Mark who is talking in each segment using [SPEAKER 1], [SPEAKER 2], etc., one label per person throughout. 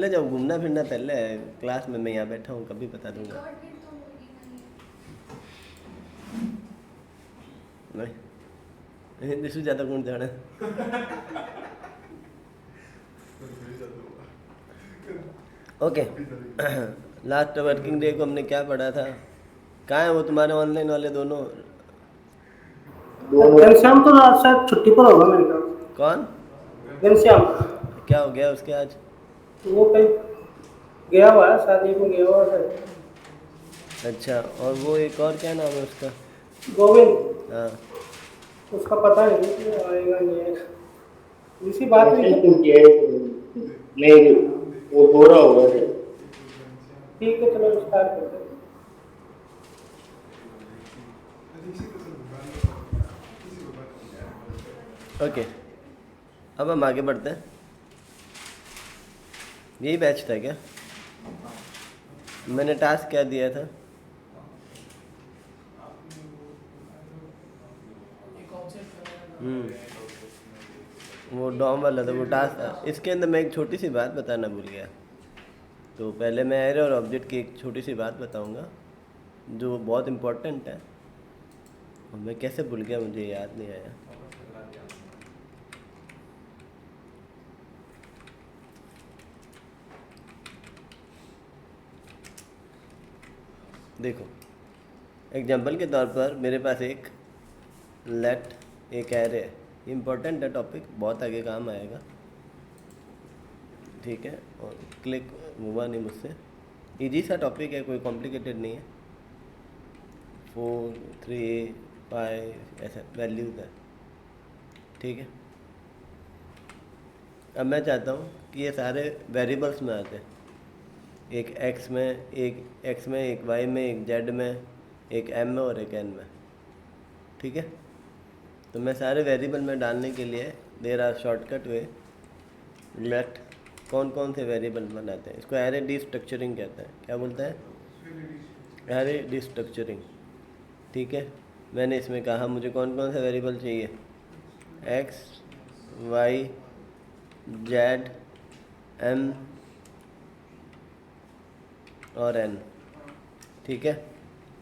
[SPEAKER 1] ले जाओ घूमना फिरना पहले क्लास में मैं यहाँ बैठा हूँ कभी बता दूंगा। नहीं दिसू ज़्यादा कौन जाना। ओके। लास्ट वर्किंग डे को हमने क्या पढ़ा था? कहाँ है वो तुम्हारे ऑनलाइन वाले दोनों?
[SPEAKER 2] घनश्याम तो आज शायद छुट्टी पर होगा मेरे ख्याल
[SPEAKER 1] कौन?
[SPEAKER 2] से। घनश्याम
[SPEAKER 1] क्या हो गया उसके आज?
[SPEAKER 2] वो कहीं गया हुआ है, शादी में गया हुआ है।
[SPEAKER 1] अच्छा, और वो एक और क्या नाम है उसका?
[SPEAKER 2] गोविंद,
[SPEAKER 1] हाँ।
[SPEAKER 2] उसका पता नहीं कि आएगा नहीं आएगा। इसी बात हुई
[SPEAKER 3] मैसेज
[SPEAKER 2] क्या?
[SPEAKER 3] तो किया है, नहीं वो हो रहा होगा सर।
[SPEAKER 2] ठीक है, चलो स्टार्ट करते हैं।
[SPEAKER 1] ओके, अब हम आगे बढ़ते हैं। यही बैच था क्या? मैंने टास्क क्या दिया था? वो डॉम वाला था, वो टास्क था। इसके अंदर मैं एक छोटी सी बात बताना भूल गया। तो पहले मैं एरे और ऑब्जेक्ट की एक छोटी सी बात बताऊंगा जो बहुत इम्पोर्टेंट है, और मैं कैसे भूल गया मुझे याद नहीं आया। देखो, एग्जाम्पल के तौर पर मेरे पास एक लेट एक एरे है। इम्पोर्टेंट है टॉपिक, बहुत आगे काम आएगा, ठीक है। और क्लिक हुआ नहीं मुझसे। इजी सा टॉपिक है, कोई कॉम्प्लिकेटेड नहीं है। 4 3 5 ऐसा वैल्यूज है, ठीक है। अब मैं चाहता हूँ कि ये सारे वेरिएबल्स में आते हैं। एक एक्स में, एक वाई में, एक जेड में, एक एम में और एक एन में, ठीक है। तो मैं सारे वेरिएबल में डालने के लिए there are shortcut way. Let कौन कौन से वेरिएबल बनाते हैं, इसको एरे डिस्ट्रक्चरिंग कहते हैं। क्या बोलते हैं? एरे डिस्ट्रक्चरिंग, ठीक है। मैंने इसमें कहा मुझे कौन कौन सा वेरिएबल चाहिए, एक्स वाई जेड एम और एन, ठीक है।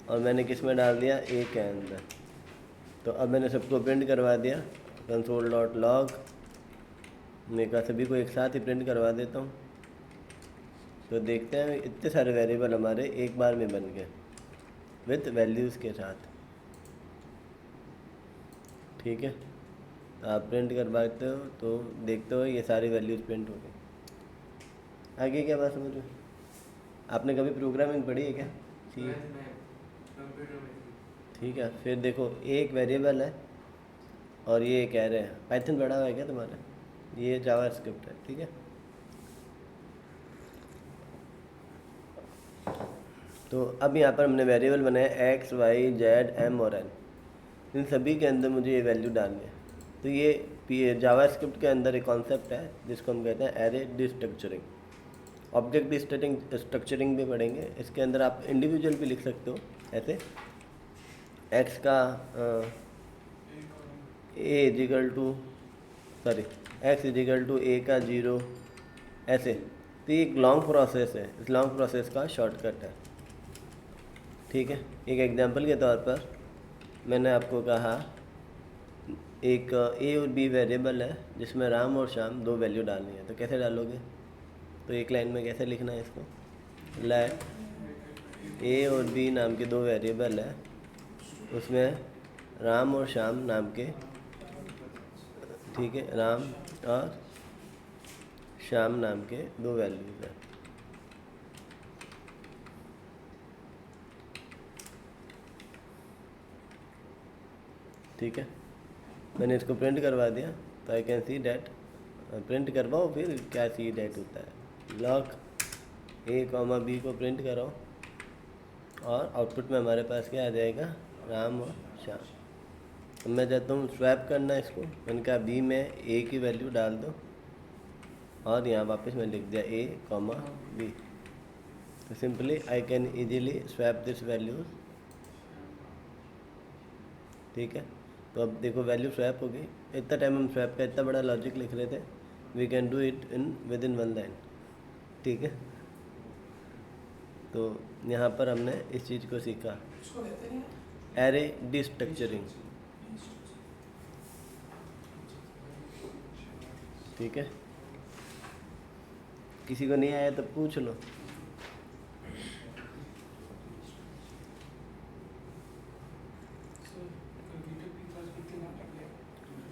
[SPEAKER 1] और मैंने किस में डाल दिया, ए के अंदर। तो अब मैंने सबको प्रिंट करवा दिया। कंसोल डॉट लॉग, मैं कहा सभी को एक साथ ही प्रिंट करवा देता हूँ। तो देखते हैं इतने सारे वेरिएबल हमारे एक बार में बन गए विथ वैल्यूज़ के साथ, ठीक है। आप प्रिंट करवाते हो तो देखते हो ये सारी वैल्यूज़ प्रिंट हो गई। आगे क्या बात समझ में? आपने कभी प्रोग्रामिंग पढ़ी है क्या? ठीक, ठीक है। फिर देखो, एक वेरिएबल है और ये कह रहे हैं पाइथन पढ़ा हुआ है क्या तुम्हारा? ये जावा स्क्रिप्ट है, ठीक है। तो अब यहाँ पर हमने वेरिएबल बनाया एक्स वाई जेड एम और एन। इन सभी के अंदर मुझे ये वैल्यू डालनी है। तो ये जावा स्क्रिप्ट के अंदर एक कॉन्सेप्ट है जिसको हम कहते हैं एरे डिस्ट्रक्चरिंग। ऑब्जेक्ट डिस्ट्रक्चरिंग भी पढ़ेंगे। इसके अंदर आप इंडिविजुअल भी लिख सकते हो ऐसे, एक्स का a equal to sorry x equal to a का 0 ऐसे। तो ये एक लॉन्ग प्रोसेस है, इस लॉन्ग प्रोसेस का शॉर्टकट है, ठीक है। एक एग्जांपल के तौर पर मैंने आपको कहा एक ए और बी वेरिएबल है जिसमें राम और श्याम दो वैल्यू डालनी है। तो कैसे डालोगे? तो एक लाइन में कैसे लिखना है इसको, लेट ए और बी नाम के दो वेरिएबल है, उसमें राम और श्याम नाम के, ठीक है, राम और श्याम नाम के दो वैल्यूज हैं, ठीक है। मैंने इसको प्रिंट करवा दिया तो I can see that. Print करवाओ, फिर क्या सी डैट होता है, लॉक ए कॉमा बी को प्रिंट करो और आउटपुट में हमारे पास क्या आ जाएगा, राम और श्याम। अब मैं चाहता हूँ स्वैप करना इसको। मैंने कहा बी में ए की वैल्यू डाल दो और यहाँ वापस मैं लिख दिया ए कॉमा बी। तो simply I can easily swap this values, ठीक है। तो अब देखो वैल्यू स्वैप हो गई। इतना टाइम हम स्वैप का इतना बड़ा लॉजिक लिख रहे थे, we can do it in with in one line. ठीक है। तो यहाँ पर हमने इस चीज़ को सीखा, एरे डिस्ट्रक्चरिंग। ठीक है, किसी को नहीं आया तो पूछ लो।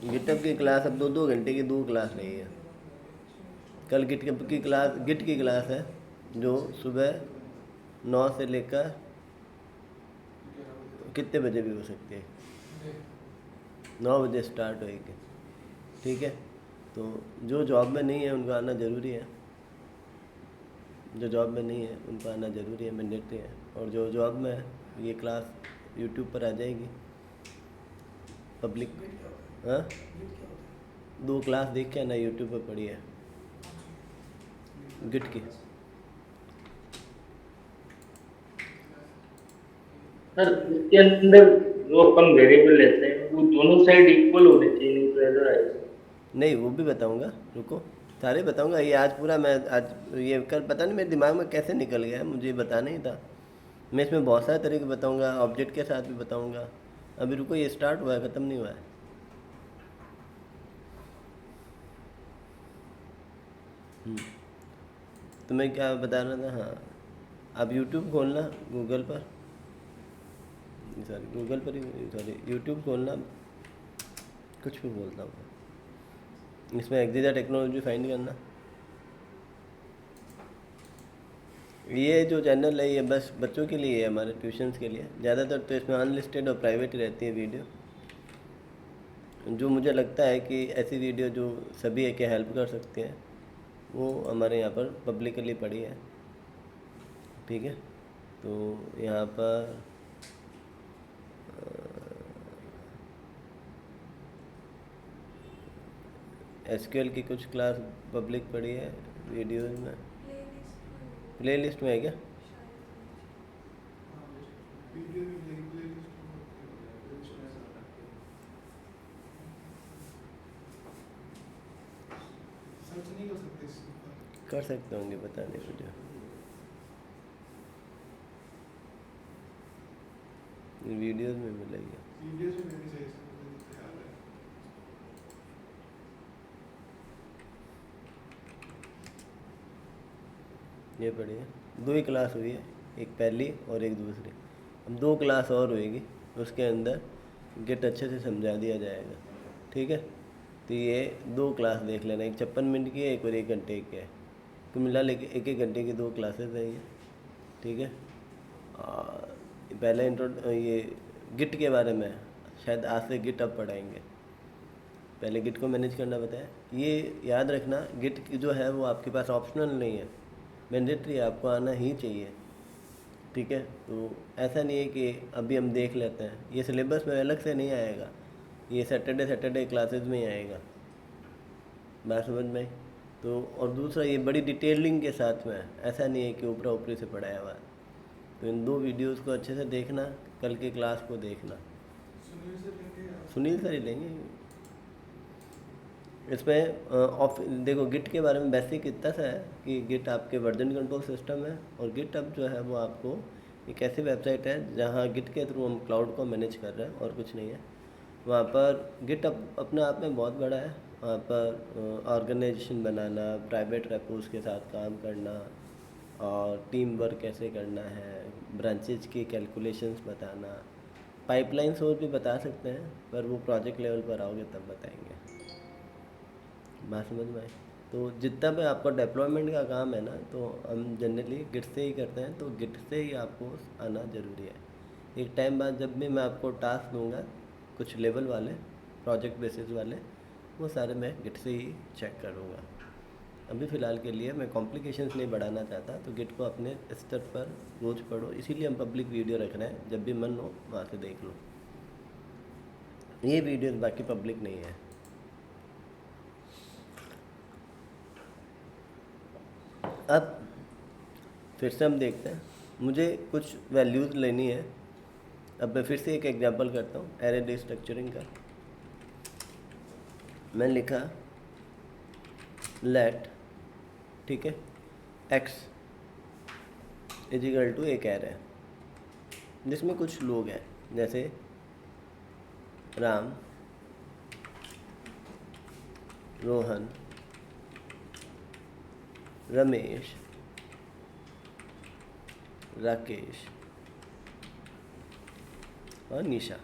[SPEAKER 1] गिटअप की क्लास अब 2-2 घंटे की 2 क्लास रही है। कल गिटअप की क्लास, गिट की क्लास है जो सुबह 9 से लेकर कितने बजे भी हो सकती है, 9 बजे स्टार्ट होएगी। ठीक है, तो जो जॉब में नहीं है उनको आना ज़रूरी है, जो जॉब में नहीं है उनको आना ज़रूरी है, मैंडेटरी है। और जो जॉब में है ये क्लास यूट्यूब पर आ जाएगी पब्लिक। हाँ, 2 क्लास देख के ना यूट्यूब पर पड़ी है गिट की।
[SPEAKER 3] सर इसके अंदर जो अपन वेरिएबल लेते हैं वो दोनों साइड इक्वल होने चाहिए, नहीं तो एरर आएगा।
[SPEAKER 1] नहीं, वो भी बताऊंगा, रुको, सारे बताऊंगा। ये आज पूरा मैं आज ये कल पता नहीं मेरे दिमाग में कैसे निकल गया, मुझे बताना ही था। मैं इसमें बहुत सारे तरीके बताऊंगा, ऑब्जेक्ट के साथ भी बताऊंगा। अभी रुको, ये स्टार्ट हुआ है, ख़त्म नहीं हुआ है। तो मैं क्या बता रहा था, हाँ, आप यूट्यूब खोलना गूगल पर, सॉरी गूगल पर ही, सॉरी यूट्यूब खोलना, कुछ भी बोलता हूँ मैं। इसमें एक्जिजा टेक्नोलॉजी फाइंड करना। ये जो चैनल है ये बस बच्चों के लिए है, हमारे ट्यूशन्स के लिए। ज़्यादातर तो इसमें अनलिस्टेड और प्राइवेट ही रहती है वीडियो। जो मुझे लगता है कि ऐसी वीडियो जो सभी के हेल्प कर सकते हैं वो हमारे यहाँ पर पब्लिकली पड़ी है। ठीक है, तो यहाँ पर एसक्यूएल की कुछ क्लास पब्लिक पड़ी है वीडियोज़ में, प्ले लिस्ट में है क्या? कर सकते होंगे, पता नहीं मुझे। वीडियोज़ में मिलेगी। ये पढ़िए, 2 ही क्लास हुई है, एक पहली और एक दूसरी। अब 2 क्लास और होएगी, उसके अंदर गिट अच्छे से समझा दिया जाएगा। ठीक है, तो ये 2 क्लास देख लेना, एक 56 मिनट की है, एक और 1 घंटे की है। तो मिला लेके 1-1 घंटे की 2 क्लासेस हैं ये। ठीक है, पहले ये गिट के बारे में शायद आज से गिट अब पढ़ाएंगे। पहले गिट को मैनेज करना बताया। ये याद रखना, गिट जो है वो आपके पास ऑप्शनल नहीं है, मैंडेटरी, आपको आना ही चाहिए। ठीक है, तो ऐसा नहीं है कि अभी हम देख लेते हैं, ये सिलेबस में अलग से नहीं आएगा, ये सैटरडे क्लासेस में ही आएगा। बात समझ में आई? तो और दूसरा ये बड़ी डिटेलिंग के साथ में है, ऐसा नहीं है कि ऊपरा ऊपरी से पढ़ाया हुआ है। तो इन 2 वीडियोस को अच्छे से देखना, कल के क्लास को देखना। सुनील सर ही लेंगे इसमें। देखो गिट के बारे में बेसिक इतना सा है कि गिट आपके वर्जन कंट्रोल सिस्टम है, और गिटअप जो है वो आपको एक ऐसी वेबसाइट है जहाँ गिट के थ्रू हम क्लाउड को मैनेज कर रहे हैं और कुछ नहीं है। वहाँ पर गिटअप अपने आप में बहुत बड़ा है। वहाँ पर ऑर्गेनाइजेशन बनाना, प्राइवेट रेपोज के साथ काम करना, और टीम वर्क कैसे करना है, ब्रांचेज की कैलकुलेशंस बताना, पाइपलाइंस और भी बता सकते हैं, पर वो प्रोजेक्ट लेवल पर आओगे तब बताएंगे। बात समझ में आई? तो जितना भी आपका डेवलपमेंट का काम है ना, तो हम जनरली गिट से ही करते हैं, तो गिट से ही आपको आना ज़रूरी है। एक टाइम बाद जब भी मैं आपको टास्क दूंगा कुछ लेवल वाले, प्रोजेक्ट बेसिस वाले, वो सारे मैं गिट से ही चेक करूँगा। अभी फ़िलहाल के लिए मैं कॉम्प्लिकेशंस नहीं बढ़ाना चाहता, तो गिट को अपने स्तर पर रोज़ पढ़ो, इसीलिए हम पब्लिक वीडियो रख रहे हैं। जब भी मन हो वहाँ से देख लो। ये वीडियोस बाकी पब्लिक नहीं है। अब फिर से हम देखते हैं, मुझे कुछ वैल्यूज़ लेनी है। अब मैं फिर से एक एग्जांपल करता हूँ एरे डिस्ट्रक्चरिंग का। मैं लिखा लेट, ठीक है, एक्स इजिकल टू एक एरे जिसमें कुछ लोग हैं, जैसे राम, रोहन, रमेश, राकेश और निशा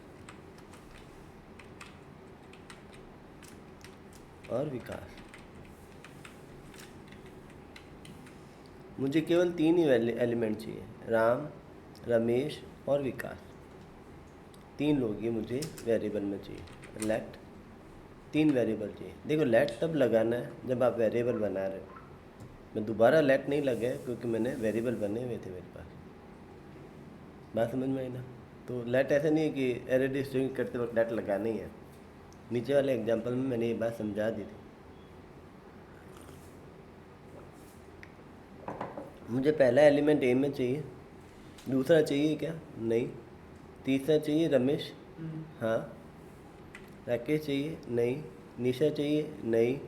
[SPEAKER 1] और विकास। मुझे केवल 3 ही एलिमेंट चाहिए, राम, रमेश और विकास। 3 लोग ये मुझे वेरिएबल में चाहिए। लेट 3 वेरिएबल चाहिए। देखो लेट तब लगाना है जब आप वेरिएबल बना रहे हो। मैं दोबारा लेट नहीं लगाया क्योंकि मैंने वेरिएबल बने हुए थे मेरे पास। बात समझ में आई ना? तो लेट ऐसा नहीं है कि एरे डिस्टिंग करते वक्त लेट लगाना ही है। नीचे वाले एग्जांपल में मैंने ये बात समझा दी थी। मुझे पहला एलिमेंट ए में चाहिए, दूसरा चाहिए क्या? नहीं। तीसरा चाहिए रमेश? हाँ। राकेश चाहिए? नहीं। निशा चाहिए? नहीं।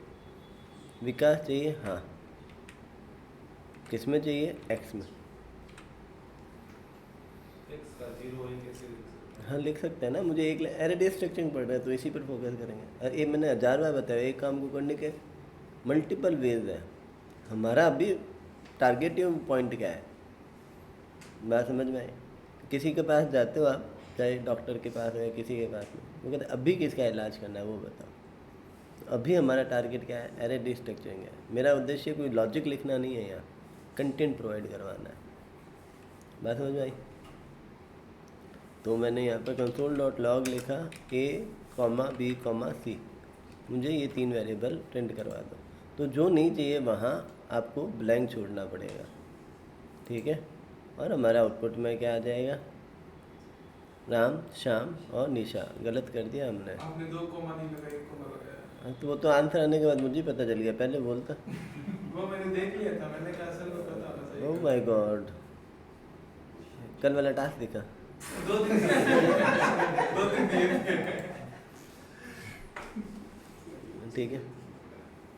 [SPEAKER 1] विकास चाहिए? हाँ। किस में चाहिए? एक्स में। हाँ लिख सकते हैं ना। मुझे एक एरे स्ट्रक्चरिंग पढ़ रहा है तो इसी पर फोकस करेंगे। और ये मैंने 1000 बार बताया, एक काम को करने के मल्टीपल वेज है। हमारा अभी टारगेटिव पॉइंट क्या है, बात समझ में आई? किसी के पास जाते हो आप, चाहे डॉक्टर के पास हो या किसी के पास में, वो कहते अभी किसका इलाज करना है वो बताओ। तो अभी हमारा टारगेट क्या है? एरे डिस्ट्रक्चरिंग है। मेरा उद्देश्य कोई लॉजिक लिखना नहीं है, यहाँ कंटेंट प्रोवाइड करवाना है। बात समझ में आई? तो मैंने यहाँ पर console.log लिखा a, b, c। मुझे ये 3 वेरिएबल प्रिंट करवा दो। तो जो नहीं चाहिए वहाँ आपको ब्लैंक छोड़ना पड़ेगा, ठीक है? और हमारा आउटपुट में क्या आ जाएगा? राम, श्याम और निशा। गलत कर दिया हमने।
[SPEAKER 4] आपने 2 कोमा नहीं लगाया, 1 कोमा लगाया।
[SPEAKER 1] तो वो तो आंसर आने के बाद मुझे पता चल गया, पहले बोलता।
[SPEAKER 4] वो मैंने देख लिया था, मैंने कहा सर को पता होना चाहिए।
[SPEAKER 1] ओह माय गॉड, कल वाला टास्क दिखा।
[SPEAKER 4] 2 दिन 2 दिन दिए।
[SPEAKER 1] ठीक है,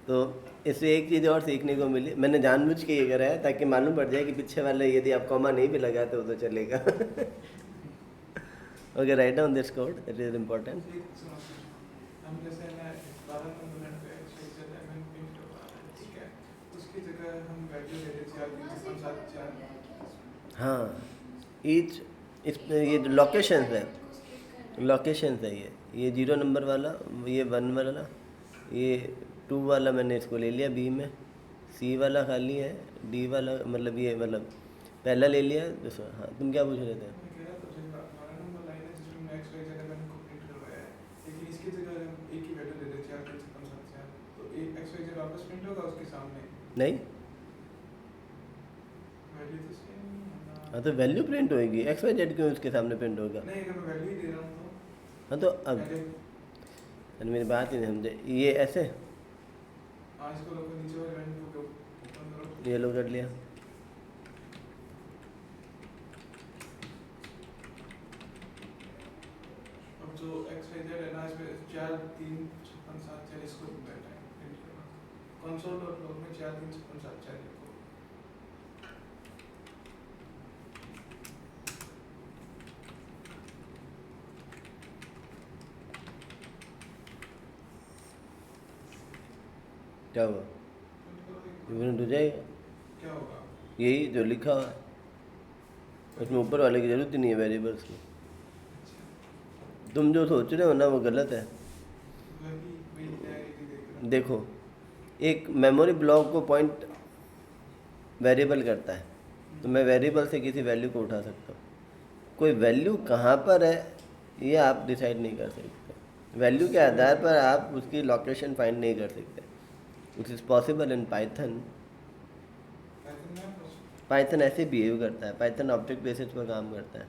[SPEAKER 1] तो इससे एक चीज़ और सीखने को मिली। मैंने जानबूझ के ये करा है ताकि मालूम पड़ जाए कि पीछे वाले यदि आप कॉमा नहीं भी लगाते हो तो चलेगा। Okay, right down this code, it is important.
[SPEAKER 4] हम जैसे ना 12 कंपोनेंट पे x y z m print करवा रहे हैं, ठीक है? उसकी जगह हम वैल्यू दे देते हैं 4
[SPEAKER 1] हाँ, ईच इस ये जो लोकेशंस है, लोकेशंस है ये 0 नंबर वाला, ये 1 वाला, ये 2 वाला मैंने इसको ले लिया बी में, सी वाला खाली है, डी वाला मतलब ये मतलब पहला ले लिया दूसरा। हाँ, तुम क्या पूछ रहे थे?
[SPEAKER 4] मैं कह रहा था जब 12 नंबर लाइन है जिसमें एक्स वाई जेड एम को प्रिंट करवाया है, लेकिन इसकी जगह हम एक ही वैल्यू दे देते हैं 4 3 5 7 4, तो एक एक्स वाई जेड वापस प्रिंट होगा उसके सामने।
[SPEAKER 1] नहीं,
[SPEAKER 4] वैल्यू तो सेम ही है ना।
[SPEAKER 1] हाँ तो वैल्यू प्रिंट होएगी, एक्स वाई जेड क्यों उसके सामने प्रिंट होगा?
[SPEAKER 4] नहीं, अगर मैं वैल्यू ही दे रहा हूँ तो
[SPEAKER 1] हाँ तो अब
[SPEAKER 4] पहले
[SPEAKER 1] मेरी बात ही नहीं समझे। ये ऐसे
[SPEAKER 4] आज को लोग नीचे वाले वैल्यू को ओपन करो।
[SPEAKER 1] ये लो कर लिया,
[SPEAKER 4] अब जो एक्स वाई जेड है ना, इसमें 4 3 6 5 7 4 इसको बैठा है प्रिंट करना। console.log में 4 3 6 5 7 4 लिखो।
[SPEAKER 1] क्या हुआ?
[SPEAKER 4] प्रिंट करो,
[SPEAKER 1] प्रिंट हो जाएगा,
[SPEAKER 4] क्या होगा?
[SPEAKER 1] यही जो लिखा हुआ है, उसमें ऊपर वाले की जरूरत ही नहीं है वेरिएबल्स की। तुम जो सोच रहे हो ना वो गलत है।
[SPEAKER 4] वही वही डायरेक्टली देख रहा।
[SPEAKER 1] देखो, एक मेमोरी ब्लॉक को पॉइंट वेरिएबल करता है, तो मैं वेरिएबल से किसी वैल्यू को उठा सकता हूँ। कोई वैल्यू कहाँ पर है ये आप डिसाइड नहीं कर सकते। वैल्यू के आधार पर आप उसकी लोकेशन फाइंड नहीं कर सकते। It is possible in Python. Python ऐसे बिहेव करता है, पाइथन ऑब्जेक्ट बेसिस पर काम करता है।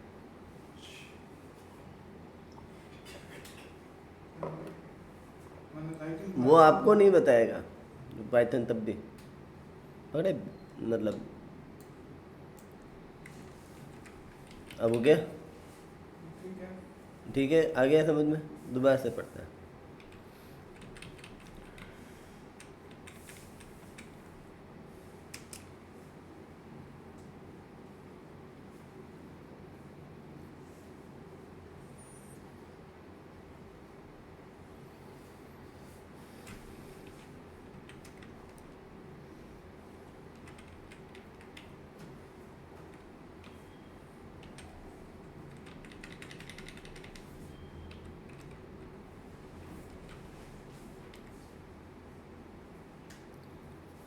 [SPEAKER 1] वो आपको नहीं बताएगा पाइथन तब भी, अरे मतलब अब हो गया,
[SPEAKER 4] ठीक है।
[SPEAKER 1] ठीक है, आ गया समझ में? दोबारा से पढ़ता है।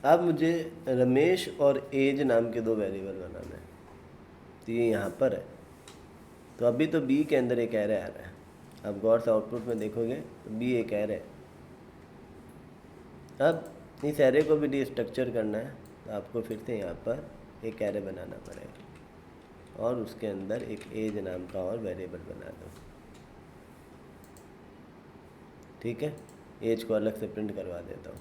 [SPEAKER 1] अब मुझे रमेश और एज नाम के दो वेरिएबल बनाना है, तो ये यहाँ पर है। तो अभी तो बी के अंदर एक एरे आ रहा है, अब गौर से आउटपुट में देखोगे तो बी एक एरे है। अब इस एरे को भी डिस्ट्रक्चर करना है, तो आपको फिर से यहाँ पर एक एरे बनाना पड़ेगा और उसके अंदर एक एज नाम का और वेरिएबल बना दो। ठीक है, एज को अलग से प्रिंट करवा देता हूँ।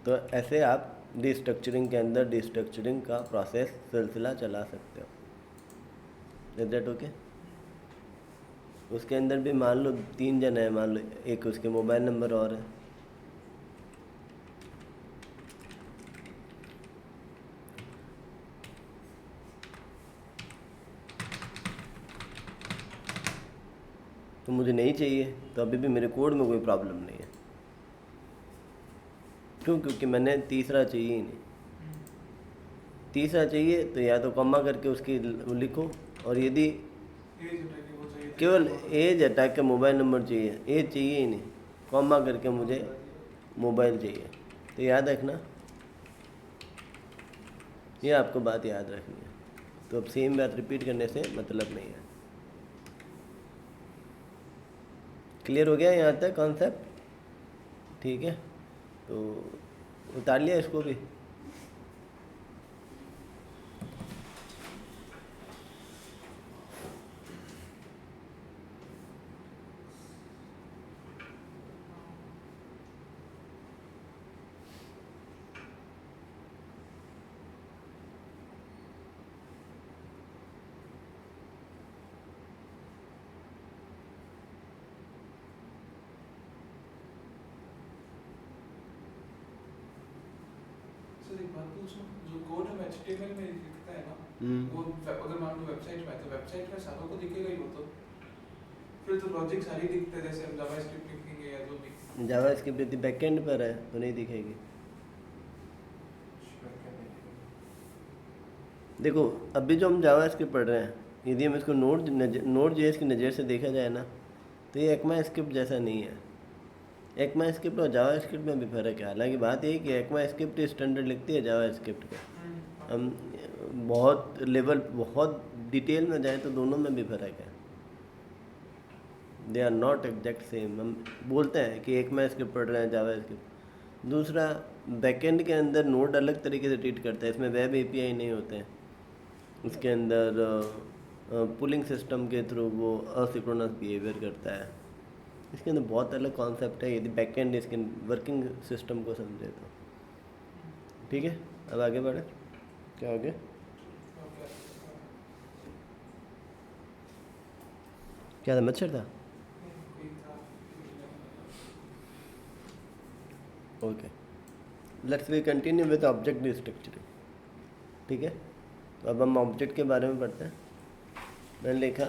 [SPEAKER 1] तो ऐसे आप डिस्ट्रक्चरिंग के अंदर डिस्ट्रक्चरिंग का प्रोसेस सिलसिला चला सकते हो। Is that okay? उसके अंदर भी मान लो 3 जन है, मान लो एक उसके मोबाइल नंबर और है। तो मुझे नहीं चाहिए, तो अभी भी मेरे कोड में कोई प्रॉब्लम नहीं है। क्यों? क्योंकि मैंने तीसरा चाहिए ही नहीं। तीसरा चाहिए तो या तो कॉमा करके उसकी लिखो, और यदि
[SPEAKER 4] एज हटा के वो चाहिए,
[SPEAKER 1] केवल एज हटा के मोबाइल नंबर चाहिए, एज चाहिए ही नहीं, कॉमा करके मुझे मोबाइल चाहिए। तो याद रखना, ये आपको बात याद रखनी है। तो अब सेम बात रिपीट करने से मतलब नहीं है। क्लियर हो गया यहाँ तक कॉन्सेप्ट? ठीक है, तो उतार लिया इसको भी।
[SPEAKER 4] सर एक बात पूछूं, जो कोड हम HTML में लिखते हैं ना, वो अगर मान लो वेबसाइट में है, तो वेबसाइट में सारों को दिखेगा ही वो, तो फिर तो लॉजिक सारी दिखते हैं, जैसे हम जावास्क्रिप्ट लिखेंगे या जो भी।
[SPEAKER 1] जावास्क्रिप्ट बैकएंड पर है तो नहीं दिखेगी। देखो अभी जो हम जावास्क्रिप्ट पढ़ रहे हैं, यदि हम इसको नोड जेएस की नज़र से देखा जाए ना, तो ये ECMAScript जैसा नहीं है। ECMAScript और जावास्क्रिप्ट में भी फ़र्क है। हालांकि बात यही कि ECMAScript स्टैंडर्ड लिखती है जावास्क्रिप्ट का। हम बहुत लेवल, बहुत डिटेल में जाए तो दोनों में भी फ़र्क है। They are not exact same. हम बोलते हैं कि ECMAScript पढ़ रहे हैं जावास्क्रिप्ट। दूसरा, बैकएंड के अंदर नोड अलग तरीके से ट्रीट करता है, इसमें वेब API नहीं होते हैं। उसके अंदर पुलिंग सिस्टम के थ्रू वो असिंक्रोनस बिहेवियर करता है। इसके अंदर बहुत अलग कॉन्सेप्ट है, यदि बैकएंड इसके वर्किंग सिस्टम को समझे तो। ठीक है, अब आगे बढ़े। क्या हो गया? क्या था? मच्छर था? Okay, let's we continue with object destructuring. ठीक है, तो अब हम ऑब्जेक्ट के बारे में पढ़ते हैं। मैंने लिखा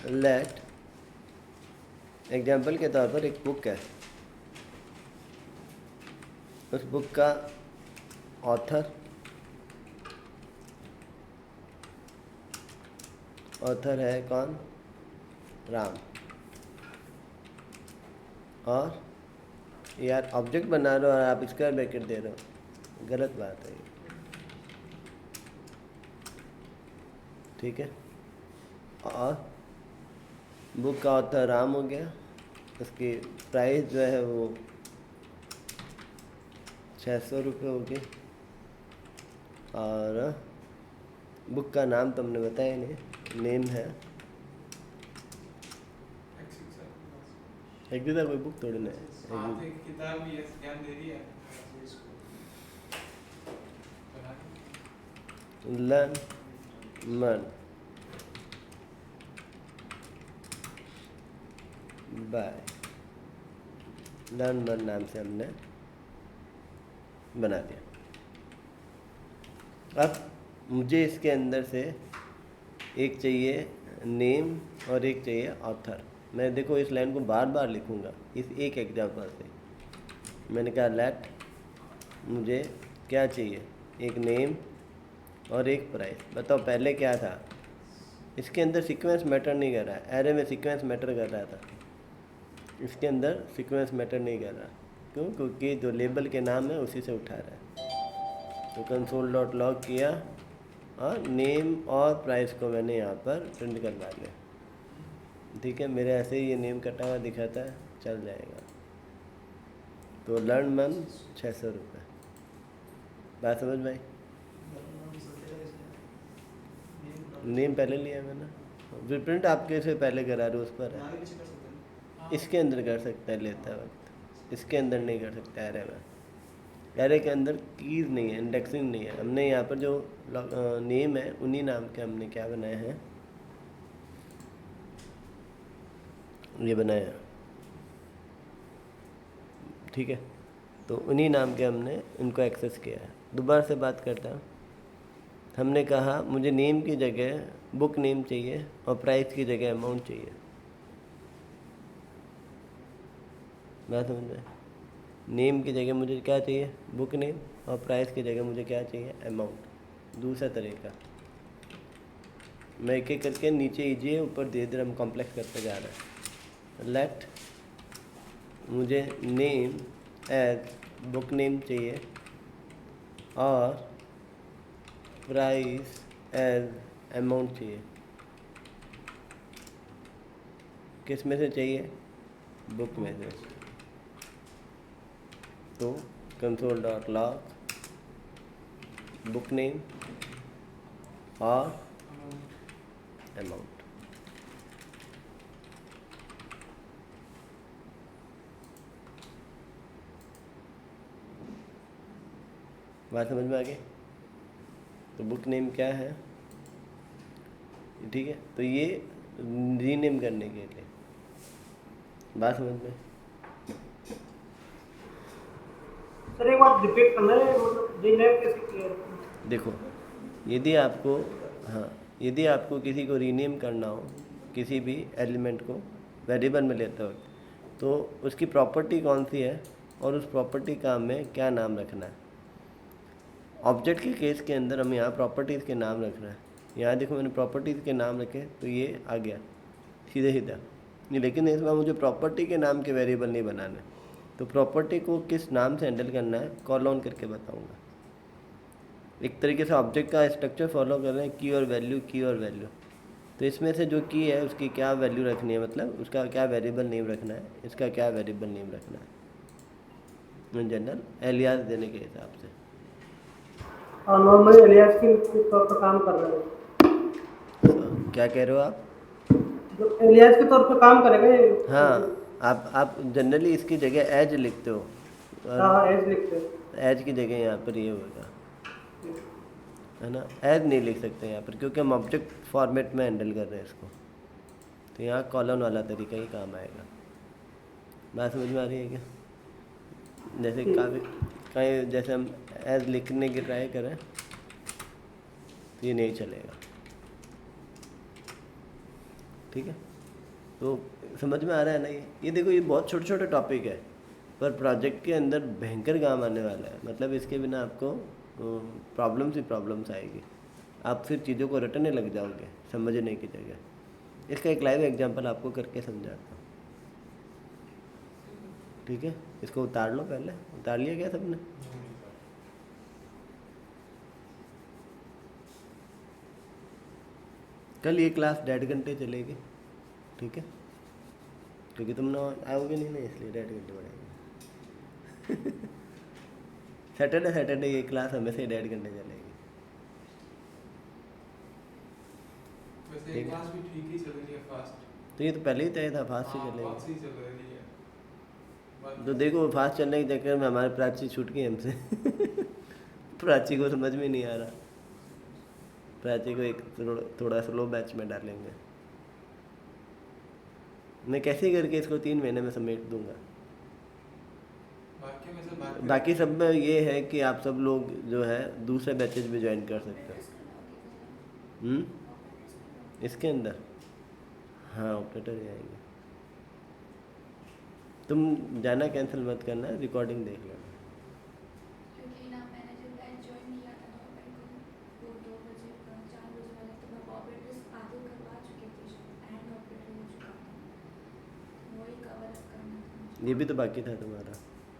[SPEAKER 1] लेट, एग्जाम्पल के तौर पर एक बुक है, उस बुक का ऑथर है कौन? राम। और यार ऑब्जेक्ट बना रहे हो और आप स्क्वायर ब्रैकेट दे रहे हो, गलत बात है ये। ठीक है, और बुक का ऑथर राम हो गया, उसकी प्राइस जो है वो 600 रुपये होगी, और बुक का नाम तो हमने बताया नहीं, नेम है एक भी कोई बुक थोड़ी ना है,
[SPEAKER 4] एक किताब भी है, ज्ञान दे रही है इसको बना के।
[SPEAKER 1] लर्न मर्न बाय लर्न मर्न नाम से हमने बना दिया। अब मुझे इसके अंदर से एक चाहिए नेम और एक चाहिए ऑथर। मैं देखो इस लाइन को बार बार लिखूंगा इस एक एग्जाम्पल से। मैंने कहा लेट, मुझे क्या चाहिए? एक नेम और एक प्राइस। बताओ पहले क्या था? इसके अंदर सीक्वेंस मैटर नहीं कर रहा है, एरे में सीक्वेंस मैटर कर रहा था, इसके अंदर सीक्वेंस मैटर नहीं कर रहा, क्यों? क्योंकि जो लेबल के नाम है उसी से उठा रहा है। तो कंसोल डॉट लॉग किया और नेम और प्राइस को मैंने यहाँ पर प्रिंट करवा लिया। ठीक है, मेरे ऐसे ही ये नेम कटा हुआ दिखाता है, चल जाएगा। तो लर्न मंथ 600 रुपये। बात समझ भाई? नेम पहले लिया मैंने, फिर प्रिंट आपके से पहले करा रहे उस पर है। इसके अंदर कर सकता है लेता वक्त, इसके अंदर नहीं कर सकता एरे में। एरे के अंदर कीज़ नहीं है, इंडेक्सिंग नहीं है। हमने यहाँ पर जो नेम है उन्हीं नाम के हमने क्या बनाए हैं, ये बनाया। ठीक है, तो उन्हीं नाम के हमने इनको एक्सेस किया है। दोबारा से बात करता हूँ। हमने कहा मुझे नेम की जगह बुक नेम चाहिए और प्राइस की जगह अमाउंट चाहिए। बात समझ में? नेम की जगह मुझे क्या चाहिए? बुक नेम, और प्राइस की जगह मुझे क्या चाहिए? अमाउंट। दूसरा तरीका, मैं एक एक करके नीचे ईजिए, ऊपर धीरे धीरे हम कॉम्प्लेक्स करते जा रहे हैं। लेट मुझे नेम एज बुक नेम चाहिए और प्राइस एज अमाउंट चाहिए। किस में से चाहिए? बुक में से। तो console dot log book name और अमाउंट। बात समझ में आ गई? तो बुक नेम क्या है? ठीक है, तो ये रीनेम करने के लिए। बात समझ में?
[SPEAKER 2] सर एक बार रिपीट करना है, मतलब रीनेम कैसे किया?
[SPEAKER 1] देखो, यदि आपको, हाँ, यदि आपको किसी को रीनेम करना हो, किसी भी एलिमेंट को वेरिएबल में लेते हो, तो उसकी प्रॉपर्टी कौन सी है और उस प्रॉपर्टी का हमें क्या नाम रखना है। ऑब्जेक्ट के केस के अंदर हम यहाँ प्रॉपर्टीज़ के नाम रख रहे हैं। यहाँ देखो मैंने प्रॉपर्टीज़ के नाम रखे, तो ये आ गया सीधे सीधा। लेकिन इस बार मुझे प्रॉपर्टी के नाम के वेरिएबल नहीं बनाने, तो प्रॉपर्टी को किस नाम से हैंडल करना है कॉल ऑन करके बताऊँगा। एक तरीके से ऑब्जेक्ट का स्ट्रक्चर फॉलो कर रहे हैं, की और वैल्यू, की और वैल्यू। तो इसमें से जो की है उसकी क्या वैल्यू रखनी है, मतलब उसका क्या वेरिएबल नेम रखना है, इसका क्या वेरिएबल नेम रखना है इन जनरल एलियास देने के हिसाब से।
[SPEAKER 2] और नॉर्मली एलियास के तौर पर काम कर रहे हैं।
[SPEAKER 1] क्या कह रहे हो आप?
[SPEAKER 2] जो एलियास के तौर पर काम करेगा ये।
[SPEAKER 1] हाँ, आप जनरली इसकी जगह एज लिखते हो।
[SPEAKER 2] हाँ, एज लिखते हैं।
[SPEAKER 1] एज की जगह यहाँ पर ये होगा, है ना। एज नहीं लिख सकते यहाँ पर क्योंकि हम ऑब्जेक्ट फॉर्मेट में हैंडल कर रहे हैं इसको। तो यहाँ कॉलन वाला तरीका ही काम आएगा। बात समझ में आ रही है क्या? जैसे कहीं जैसे हम एज लिखने की ट्राई करें तो ये नहीं चलेगा। ठीक है, तो समझ में आ रहा है ना? ये देखो, ये बहुत छोटे छोटे टॉपिक है पर प्रोजेक्ट के अंदर भयंकर काम आने वाला है। मतलब इसके बिना आपको प्रॉब्लम्स ही प्रॉब्लम्स आएगी। आप फिर चीज़ों को रटने लग जाओगे समझने की जगह। इसका एक लाइव एग्जांपल आपको करके समझाता हूँ। ठीक है, इसको उतार लो। पहले उतार लिया क्या सबने? कल ये क्लास 1.5 घंटे चलेगी। ठीक है, क्योंकि तुम ना आओगे नहीं ना, इसलिए 1.5 घंटे बढ़ेगी। सैटरडे ये क्लास हमेशा 1.5 घंटे चलेगी।
[SPEAKER 4] वैसे
[SPEAKER 1] ठीक
[SPEAKER 4] ये
[SPEAKER 1] है।
[SPEAKER 4] क्लास भी ठीक ही चल रही है, फास्ट।
[SPEAKER 1] तो ये तो पहले ही तय था फास्ट ही
[SPEAKER 4] हाँ,
[SPEAKER 1] चलेगी।
[SPEAKER 4] बहुत सही चल रही है।
[SPEAKER 1] तो देखो, फास्ट चलने के चक्कर में हमारे प्राची छूट गई हमसे। प्राची को समझ में नहीं आ रहा। प्राची को एक थोड़ा स्लो बैच में डालेंगे। मैं कैसे करके इसको 3 महीने में समेट दूंगा।
[SPEAKER 4] बाकी में से बात
[SPEAKER 1] बाकी सब में ये है कि आप सब लोग जो है दूसरे बैचेज भी ज्वाइन कर सकते हो। इसके अंदर हाँ ऑपरेटर ही आएंगे। तुम जाना कैंसिल मत करना, रिकॉर्डिंग देख लेना।
[SPEAKER 5] क्योंकि ना मैंने जब बैच ज्वाइन किया था तो मेरे को 2 बजे 4 बजे वाले तो मैं ऑपरेटर्स आधे करवा चुके थे, एंड ऑपरेटर हो चुका था, वही कवर अप करना था मुझे।
[SPEAKER 1] ये भी तो बाकी था तुम्हारा।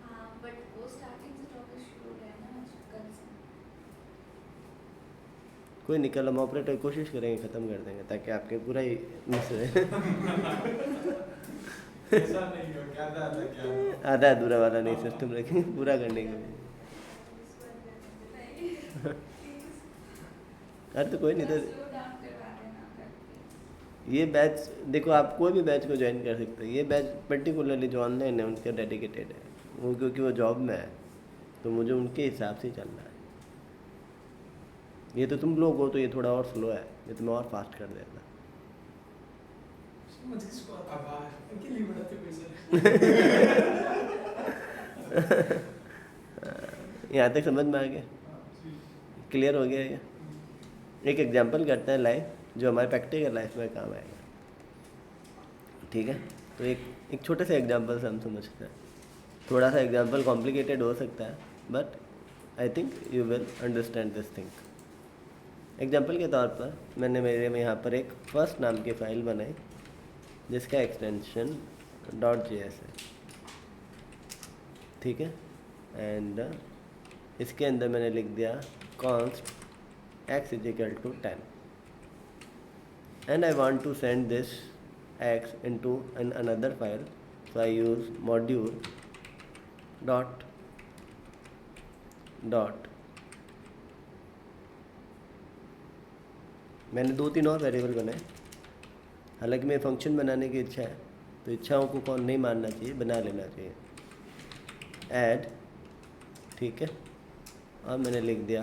[SPEAKER 5] हाँ
[SPEAKER 1] कोई निकल हम ऑपरेटर कोशिश करेंगे ख़त्म कर देंगे ताकि आपके पूरा ही मिस रहे
[SPEAKER 4] ऐसा नहीं हो क्या था क्या
[SPEAKER 1] आधा अधूरा वाला नहीं सिस्टम रखेंगे पूरा करने के लिए। अरे तो कोई नहीं तो
[SPEAKER 5] स्लो डाउन करवा देना करके।
[SPEAKER 1] ये बैच देखो आप कोई भी बैच को ज्वाइन कर सकते हैं। ये बैच पर्टिकुलरली जो ऑनलाइन है उनके डेडिकेटेड है वो, क्योंकि वो जॉब में है तो मुझे उनके हिसाब से ही चलना है। ये तो तुम लोग हो तो ये थोड़ा और स्लो है, ये तो मैं और फास्ट कर देता।
[SPEAKER 4] समझ इसको आभार इनके लिए बढ़ाते पैसे
[SPEAKER 1] यहाँ तक समझ में आ गया, क्लियर हो गया ये। एक एग्जांपल करते हैं लाइव जो हमारे प्रैक्टिकल लाइफ में काम आएगा, ठीक है। तो एक छोटे से एग्जांपल से हम समझते हैं। थोड़ा सा एग्जांपल कॉम्प्लिकेटेड हो सकता है but I think you will understand this thing. Example के तौर पर मैंने मेरे में यहाँ पर एक फर्स्ट नाम की फ़ाइल बनाई जिसका एक्सटेंशन .js है, ठीक है। एंड इसके अंदर मैंने लिख दिया const x is equal to 10 and I want to send this x into another file, so I use module dot मैंने 2-3 और वेरिएबल बनाए। हालांकि मेरे फंक्शन बनाने की इच्छा है तो इच्छाओं को कौन नहीं मानना चाहिए, बना लेना चाहिए। ऐड, ठीक है। और मैंने लिख दिया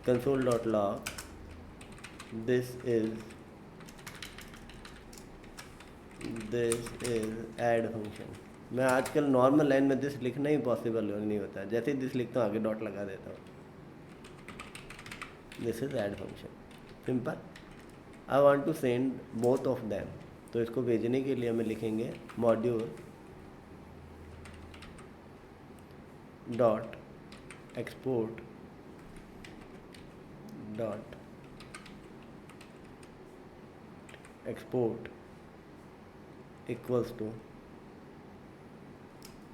[SPEAKER 1] console.log this is add function। मैं आजकल नॉर्मल लाइन में दिस लिखना ही पॉसिबल नहीं होता, जैसे ही दिस लिखता हूँ आगे डॉट लगा देता हूँ। This is add function, simple. I want to send both of them, तो इसको भेजने के लिए हमें लिखेंगे module dot export dot export equals to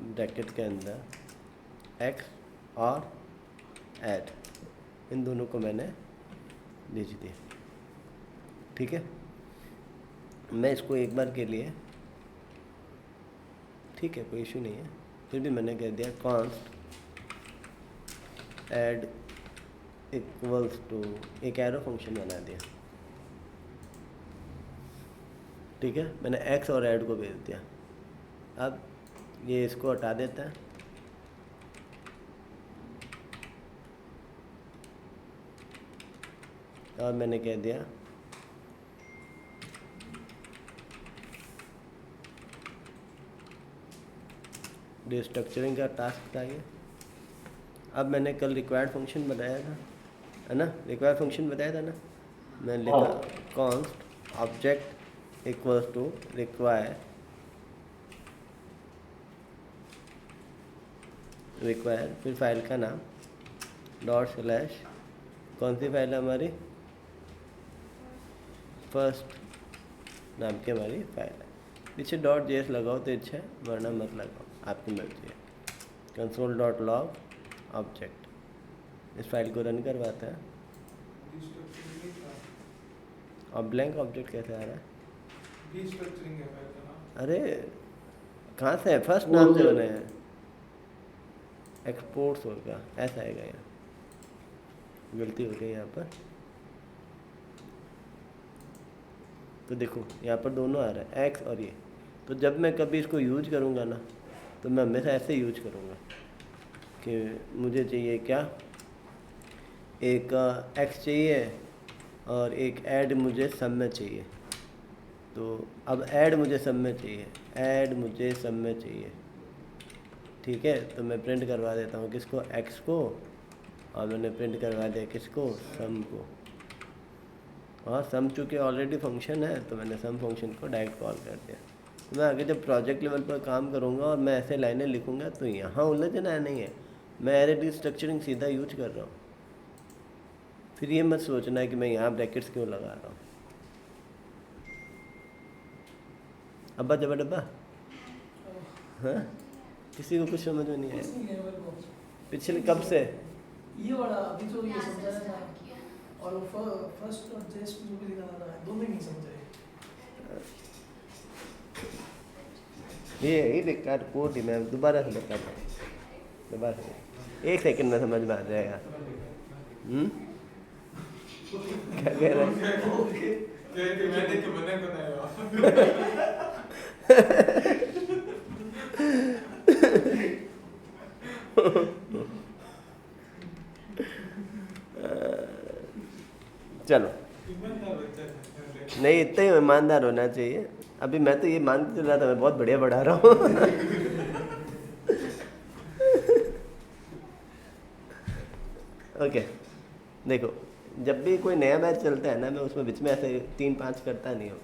[SPEAKER 1] bracket के अंदर x और ऐड, इन दोनों को मैंने भेज दिया, ठीक है। मैं इसको एक बार के लिए, ठीक है कोई इशू नहीं है, फिर भी मैंने कह दिया const ऐड इक्वल्स टू, एक एरो फंक्शन बना दिया, ठीक है। मैंने x और ऐड को भेज दिया। अब ये इसको हटा देता है, और मैंने कह दिया डिस्ट्रक्चरिंग का टास्क था ये। अब मैंने कल रिक्वायर्ड फंक्शन बताया था, है ना, रिक्वायर्ड फंक्शन बताया था ना। मैंने लिखा const object equals to require फिर फाइल का नाम ./ कौन सी फाइल है हमारी, फर्स्ट नाम की हमारी फाइल है। पीछे .js लगाओ तो अच्छा है, वरना मत लगाओ, आपकी मर्जी है। console.log ऑब्जेक्ट, इस फाइल को रन करवाता है। और ब्लैंक ऑब्जेक्ट कैसे आ रहा है,
[SPEAKER 4] रीस्ट्रक्चरिंग है फाइल का नाम।
[SPEAKER 1] अरे कहाँ से है, फर्स्ट नाम से बने हैं, एक्सपोर्ट्स होगा, ऐसा आएगा यहाँ, गलती हो गई यहाँ पर। तो देखो यहाँ पर दोनों आ रहा है एक्स और ये। तो जब मैं कभी इसको यूज करूँगा ना तो मैं हमेशा ऐसे यूज करूँगा कि मुझे चाहिए क्या, एक एक्स चाहिए और एक ऐड मुझे सब में चाहिए। तो अब ऐड मुझे सब में चाहिए, ऐड मुझे सब में चाहिए, ठीक है। तो मैं प्रिंट करवा देता हूँ किसको, एक्स को, और मैंने प्रिंट करवा दिया किसको, सम को। और सम चूँकि ऑलरेडी फंक्शन है तो मैंने सम फंक्शन को डायरेक्ट कॉल कर दिया। तो मैं आगे जब प्रोजेक्ट लेवल पर काम करूँगा और मैं ऐसे लाइनें लिखूँगा तो यहाँ उलझना नहीं है, मैं एरे स्ट्रक्चरिंग सीधा यूज कर रहा हूँ। फिर ये मत सोचना है कि मैं यहाँ ब्रैकेट्स क्यों लगा रहा हूँ। अब्बा जबा डब्बा, हाँ किसी को कुछ समझ में नहीं आया पिछले कब से,
[SPEAKER 2] ये वाला अभी जो ये समझाना था, और वो फर्स्ट और जेस्ट जो भी लिखा था दो में नहीं समझ आए।
[SPEAKER 1] ये ही बेकार कोड ही मैं दोबारा से बताता हूँ, दोबारा से 1 सेकंड में समझ में आ जाएगा। क्या कह रहे हैं?
[SPEAKER 4] मैंने तो मना बताया।
[SPEAKER 1] चलो नहीं, इतना ही ईमानदार होना चाहिए। अभी मैं तो ये मान के चल रहा था मैं बहुत बढ़िया पढ़ा रहा हूँ। ओके, देखो जब भी कोई नया बैच चलता है ना, मैं उसमें बीच में ऐसे 3-5 करता नहीं हूँ।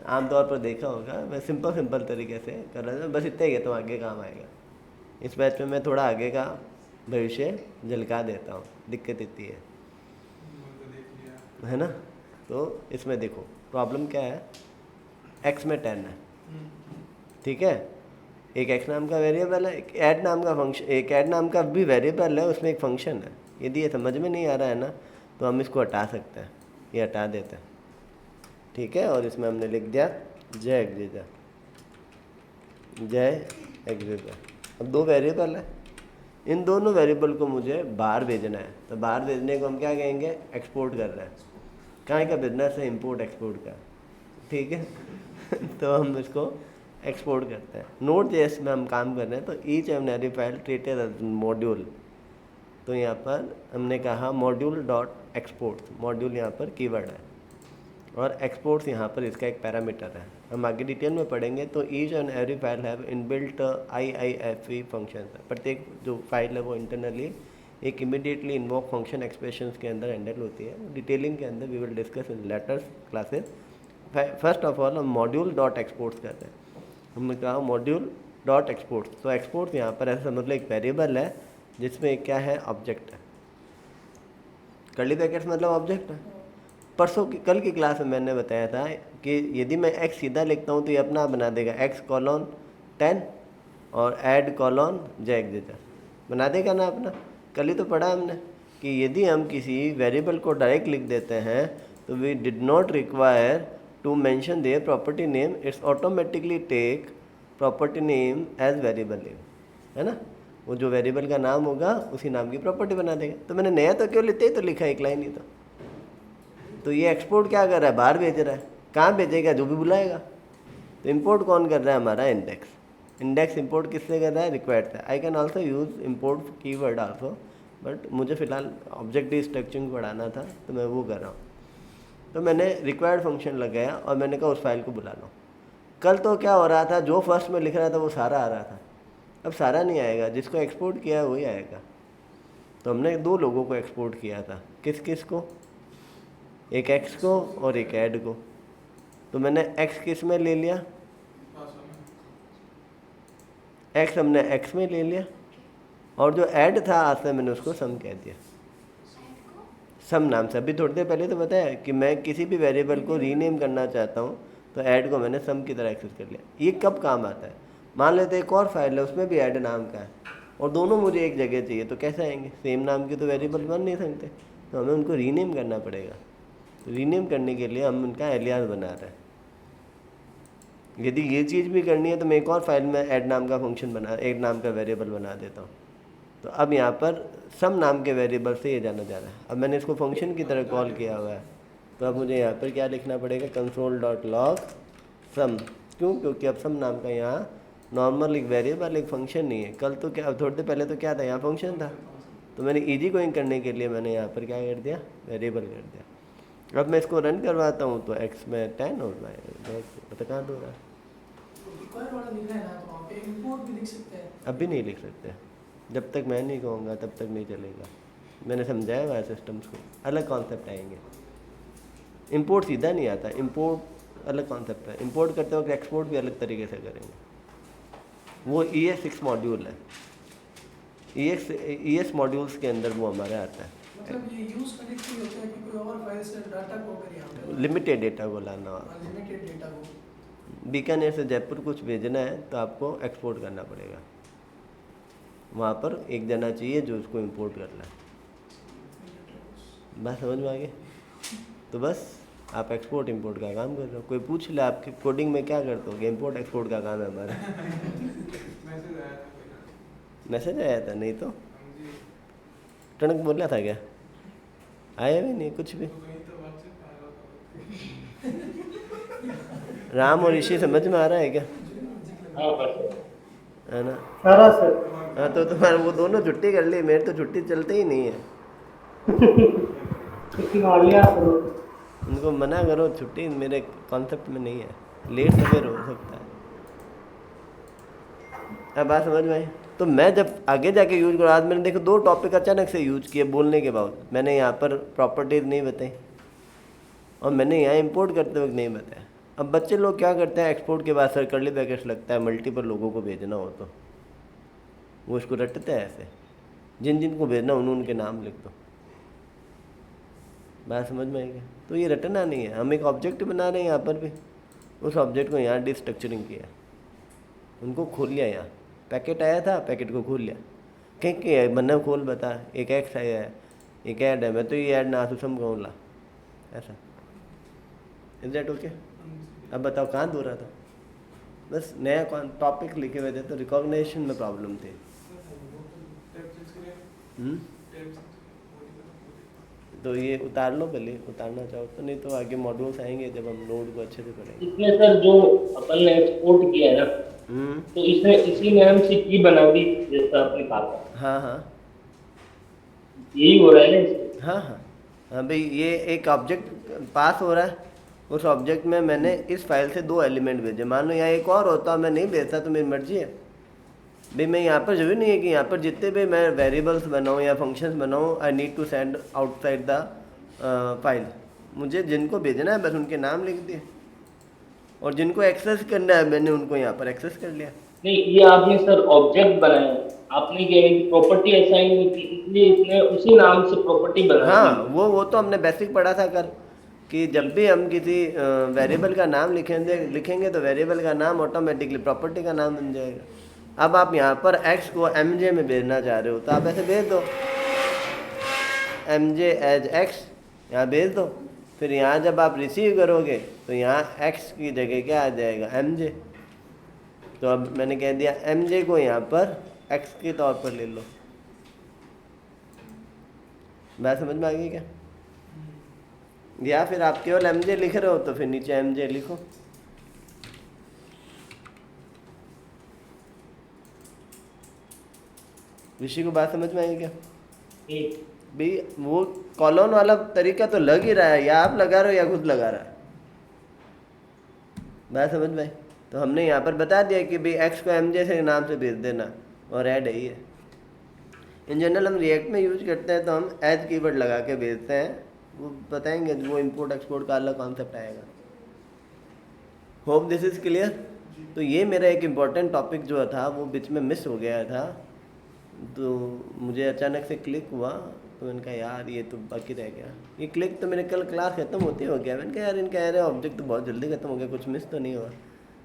[SPEAKER 1] आमतौर पर देखा होगा मैं सिंपल तरीके से कर रहा हूँ, बस इतना ही कहता हूँ, आगे काम आएगा। इस बैच में मैं थोड़ा आगे का भविष्य झलका देता हूँ, दिक्कत इतनी है ना। तो इसमें देखो प्रॉब्लम क्या है, x में 10 है, ठीक है। एक x नाम का वेरिएबल है, एक ऐड नाम का फंक्शन, एक ऐड नाम का भी वेरिएबल है, उसमें एक फंक्शन है। यदि ये समझ में नहीं आ रहा है ना, तो हम इसको हटा सकते हैं, ये हटा देते हैं, ठीक है। और इसमें हमने लिख दिया जय एग्जीजा, जय एग्जीजा। अब 2 वेरिएबल है, इन दोनों वेरिएबल को मुझे बाहर भेजना है। तो बाहर भेजने को हम क्या कहेंगे, एक्सपोर्ट कर रहे हैं। कहाँ का बिजनेस है, इंपोर्ट एक्सपोर्ट का, ठीक है। तो हम इसको एक्सपोर्ट करते हैं। Node.js में हम काम कर रहे हैं, तो each and every file treated as module. तो यहाँ पर हमने कहा मॉड्यूल डॉट एक्सपोर्ट, मॉड्यूल यहाँ पर कीवर्ड है और एक्सपोर्ट्स यहाँ पर इसका एक पैरामीटर है। हम आगे डिटेल में पढ़ेंगे। तो each and every file have inbuilt IIFE function. प्रत्येक जो फाइल है वो इंटरनली एक इमीडिएटली इन्वोक फंक्शन एक्सप्रेशंस के अंदर हैंडल होती है। डिटेलिंग के अंदर we will discuss in letters classes. First of all हम मॉड्यूल डॉट एक्सपोर्ट्स करते हैं। हमने कहा मॉड्यूल डॉट एक्सपोर्ट्स। तो एक्सपोर्ट यहाँ पर ऐसा मतलब एक वेरिएबल है जिसमें क्या है, ऑब्जेक्ट है। कर्ली ब्रैकेट्स मतलब ऑब्जेक्ट है। कल की क्लास में मैंने बताया था कि यदि मैं x सीधा लिखता हूँ तो ये अपना बना देगा x:10 और ऐड: जय एग्जीजा, बना देगा ना अपना। कल ही तो पढ़ा हमने कि यदि हम किसी वेरिएबल को डायरेक्ट लिख देते हैं तो we did not require to mention their property name, it's automatically take property name as variable name, है ना। वो जो वेरिएबल का नाम होगा उसी नाम की प्रॉपर्टी बना देगा। तो मैंने नया तो क्यों लेते ही तो लिखा, एक लाइन ही तो ये एक्सपोर्ट क्या कर रहा है, बाहर भेज रहा है। कहाँ भेजेगा, जो भी बुलाएगा। तो इंपोर्ट कौन कर रहा है, हमारा इंडेक्स। इंडेक्स इंपोर्ट किससे कर रहा है, रिक्वायर्ड से। I can also use import keyword also, but मुझे फ़िलहाल ऑब्जेक्टिव स्ट्रक्चरिंग पढ़ाना था तो मैं वो कर रहा हूँ। तो मैंने रिक्वायर्ड फंक्शन लगाया और मैंने कहा उस फाइल को बुला लो। कल तो क्या हो रहा था, जो फर्स्ट में लिख रहा था वो सारा आ रहा था। अब सारा नहीं आएगा, जिसको एक्सपोर्ट किया है वही आएगा। तो हमने 2 लोगों को एक्सपोर्ट किया था, किस किस को, एक x को और एक ऐड को। तो मैंने x किस में ले लिया, x हमने x में ले लिया, और जो ऐड था आज से मैंने उसको सम कह दिया, सम नाम से। अभी थोड़ी देर पहले तो बताया कि मैं किसी भी वेरिएबल को रीनेम करना चाहता हूँ तो ऐड को मैंने सम की तरह एक्सेस कर लिया। ये कब काम आता है, मान लेते एक और फाइल है उसमें भी ऐड नाम का है और दोनों मुझे एक जगह चाहिए, तो कैसे आएंगे, सेम नाम के तो वेरिएबल बन नहीं सकते, तो हमें उनको रीनेम करना पड़ेगा। तो रीनेम करने के लिए हम उनका एलियास बना रहे हैं। यदि ये चीज़ भी करनी है तो मैं एक और फाइल में ऐड नाम का फंक्शन बना, ऐड नाम का वेरिएबल बना देता हूँ। तो अब यहाँ पर सम नाम के वेरिएबल से ये जाना जा रहा है। अब मैंने इसको फंक्शन की तरह कॉल किया हुआ है, तो अब मुझे यहाँ पर क्या लिखना पड़ेगा, console.log सम। क्यों, क्योंकि अब सम नाम का यहाँ नॉर्मल एक वेरिएबल, एक फंक्शन नहीं है। कल तो क्या, थोड़ी देर पहले तो क्या था, यहाँ फंक्शन था। तो मैंने ईजी गोइंग करने के लिए मैंने यहाँ पर क्या कर दिया, वेरिएबल कर दिया। अब मैं इसको रन करवाता हूँ तो x में 10 और y पता कहाँ दो रहा है।
[SPEAKER 2] रिक्वायर वाला लिखना है ना, तो वहाँ पे इंपोर्ट भी लिख सकते हैं।
[SPEAKER 1] अभी नहीं लिख सकते, जब तक मैं नहीं कहूँगा तब तक नहीं चलेगा। मैंने समझाया हुआ है सिस्टम्स को, अलग कॉन्सेप्ट आएंगे। इंपोर्ट सीधा नहीं आता, इंपोर्ट अलग कॉन्सेप्ट है। इंपोर्ट करते वक्त एक्सपोर्ट भी अलग तरीके से करेंगे। वो ES6 मॉड्यूल है, ES मॉड्यूल्स के अंदर वो हमारे आता है।
[SPEAKER 2] मतलब ये यूज करने के लिए होता है कि कोई और फाइल से डाटा कॉपी यहाँ पे
[SPEAKER 1] लिमिटेड डेटा को लाना हो,
[SPEAKER 2] लिमिटेड डेटा को।
[SPEAKER 1] बीकानेर से जयपुर कुछ भेजना है तो आपको एक्सपोर्ट करना पड़ेगा। वहाँ पर एक जना चाहिए जो उसको इंपोर्ट कर ले। बात समझ में आ गई? तो बस आप एक्सपोर्ट इंपोर्ट का काम कर रहे हो। कोई पूछ ले आपकी कोडिंग में क्या करते हो, इंपोर्ट एक्सपोर्ट का काम है हमारा।
[SPEAKER 4] मैसेज आया था कोई।
[SPEAKER 1] मैसेज आया था? नहीं तो
[SPEAKER 4] हाँ जी,
[SPEAKER 1] टणक बोला था क्या? आया भी नहीं कुछ भी।
[SPEAKER 4] तो कहीं तो WhatsApp आया होगा।
[SPEAKER 1] राम और ऋषि समझ में आ रहा है क्या?
[SPEAKER 3] हाँ बस
[SPEAKER 1] है ना?
[SPEAKER 2] सारा सर।
[SPEAKER 1] हाँ तो तुम्हारे वो दोनों छुट्टी कर ली, मेरे तो छुट्टी चलते ही नहीं है।
[SPEAKER 2] छुट्टी मार लिया करो।
[SPEAKER 1] उनको मना करो, छुट्टी मेरे कॉन्सेप्ट में नहीं है, लेट सवेर हो सकता है। अब बात समझ में आई? तो मैं जब आगे जाके यूज करूँ, आज मैंने देखो 2 टॉपिक अचानक से यूज किए बोलने के बाद। मैंने यहाँ पर प्रॉपर्टीज नहीं बताई और मैंने यहाँ इंपोर्ट करते वक्त नहीं बताया। अब बच्चे लोग क्या करते हैं, एक्सपोर्ट के बाद सर कर्ली ब्रैकेट्स लगता है, मल्टीपल लोगों को भेजना हो तो वो इसको रटते हैं ऐसे, जिन जिन को भेजना उनके नाम लिख दो। बात समझ में आएगी? तो ये रटना नहीं है, हम एक ऑब्जेक्ट बना रहे हैं यहाँ पर भी, उस ऑब्जेक्ट को यहाँ डिस्ट्रक्चरिंग किया, उनको खोल लिया। यहाँ पैकेट आया था, पैकेट को खोल लिया। कहीं बन्ना खोल बता, एक एक्स आया है, एक ऐड है, मैं तो ये ऐड ना सुसम कहूँ ला, ऐसा। Is that okay? अब बताओ कहाँ दो रहा था? बस नया टॉपिक लिखे हुए थे तो रिकॉग्निशन में प्रॉब्लम थी। तो ये उतार लो पहले, उतारना चाहो तो, नहीं तो आगे मॉड्यूल्स आएंगे जब हम नोड को अच्छे से पढ़ेंगे।
[SPEAKER 3] इसमें सर जो अपन ने एक्सपोर्ट किया है ना, तो इसने इसी नाम से की बना दी जैसा आपने कहा था।
[SPEAKER 1] हाँ हाँ
[SPEAKER 3] यही हो रहा है ना इसमें?
[SPEAKER 1] हाँ हाँ हाँ भाई, ये एक ऑब्जेक्ट पास हो रहा है, उस ऑब्जेक्ट में मैंने इस फाइल से 2 एलिमेंट भेजे। मान लो यहाँ एक और होता, मैं नहीं भेजता तो मेरी मर्जी है भाई। मैं यहाँ पर जरूरी नहीं है कि यहाँ पर जितने भी मैं वेरिएबल्स बनाऊँ या फंक्शंस बनाऊँ, I need to send outside the file. मुझे जिनको भेजना है बस उनके नाम लिख दिए, और जिनको एक्सेस करना है मैंने उनको यहाँ पर एक्सेस कर लिया।
[SPEAKER 3] नहीं, ये आपने सर ऑब्जेक्ट बनाया, आपने क्या है कि प्रॉपर्टी असाइन नहीं की, इसलिए इसने उसी नाम से प्रॉपर्टी बना
[SPEAKER 1] हाँ
[SPEAKER 3] दी।
[SPEAKER 1] वो तो हमने बेसिक पढ़ा था कल, कि जब भी हम किसी वेरिएबल का नाम लिखेंगे तो वेरिएबल का नाम ऑटोमेटिकली प्रॉपर्टी का नाम बन जाएगा। अब आप यहाँ पर x को mj में भेजना चाह रहे हो तो आप ऐसे भेज दो, mj एज x, यहाँ भेज दो। फिर यहाँ जब आप रिसीव करोगे तो यहाँ x की जगह क्या आ जाएगा, mj। तो अब मैंने कह दिया mj को यहाँ पर x के तौर पर ले लो। बात समझ में आ गई क्या? या फिर आप केवल mj लिख रहे हो तो फिर नीचे mj लिखो। ऋषि को बात समझ में आई क्या? भाई वो कॉलोन वाला तरीका तो लग ही रहा है, या आप लगा रहे हो या खुद लगा रहा है। बात समझ में आई? तो हमने यहाँ पर बता दिया कि भाई x को mj से नाम से भेज देना, और ऐड है ही है। इन जनरल हम रिएक्ट में यूज करते हैं तो हम एज कीवर्ड लगा के भेजते हैं, वो बताएंगे, वो इंपोर्ट एक्सपोर्ट का अलग कॉन्सेप्ट आएगा। Hope this is clear. तो ये मेरा एक इम्पॉर्टेंट टॉपिक जो था वो बीच में मिस हो गया था, तो मुझे अचानक से क्लिक हुआ, तो मैंने कहा यार ये तो बाकी रह गया। ये क्लिक तो मेरे कल क्लास ख़त्म होते हो गया, मैंने कहा यार इनका एरे ऑब्जेक्ट तो बहुत जल्दी ख़त्म हो गया, कुछ मिस तो नहीं हुआ।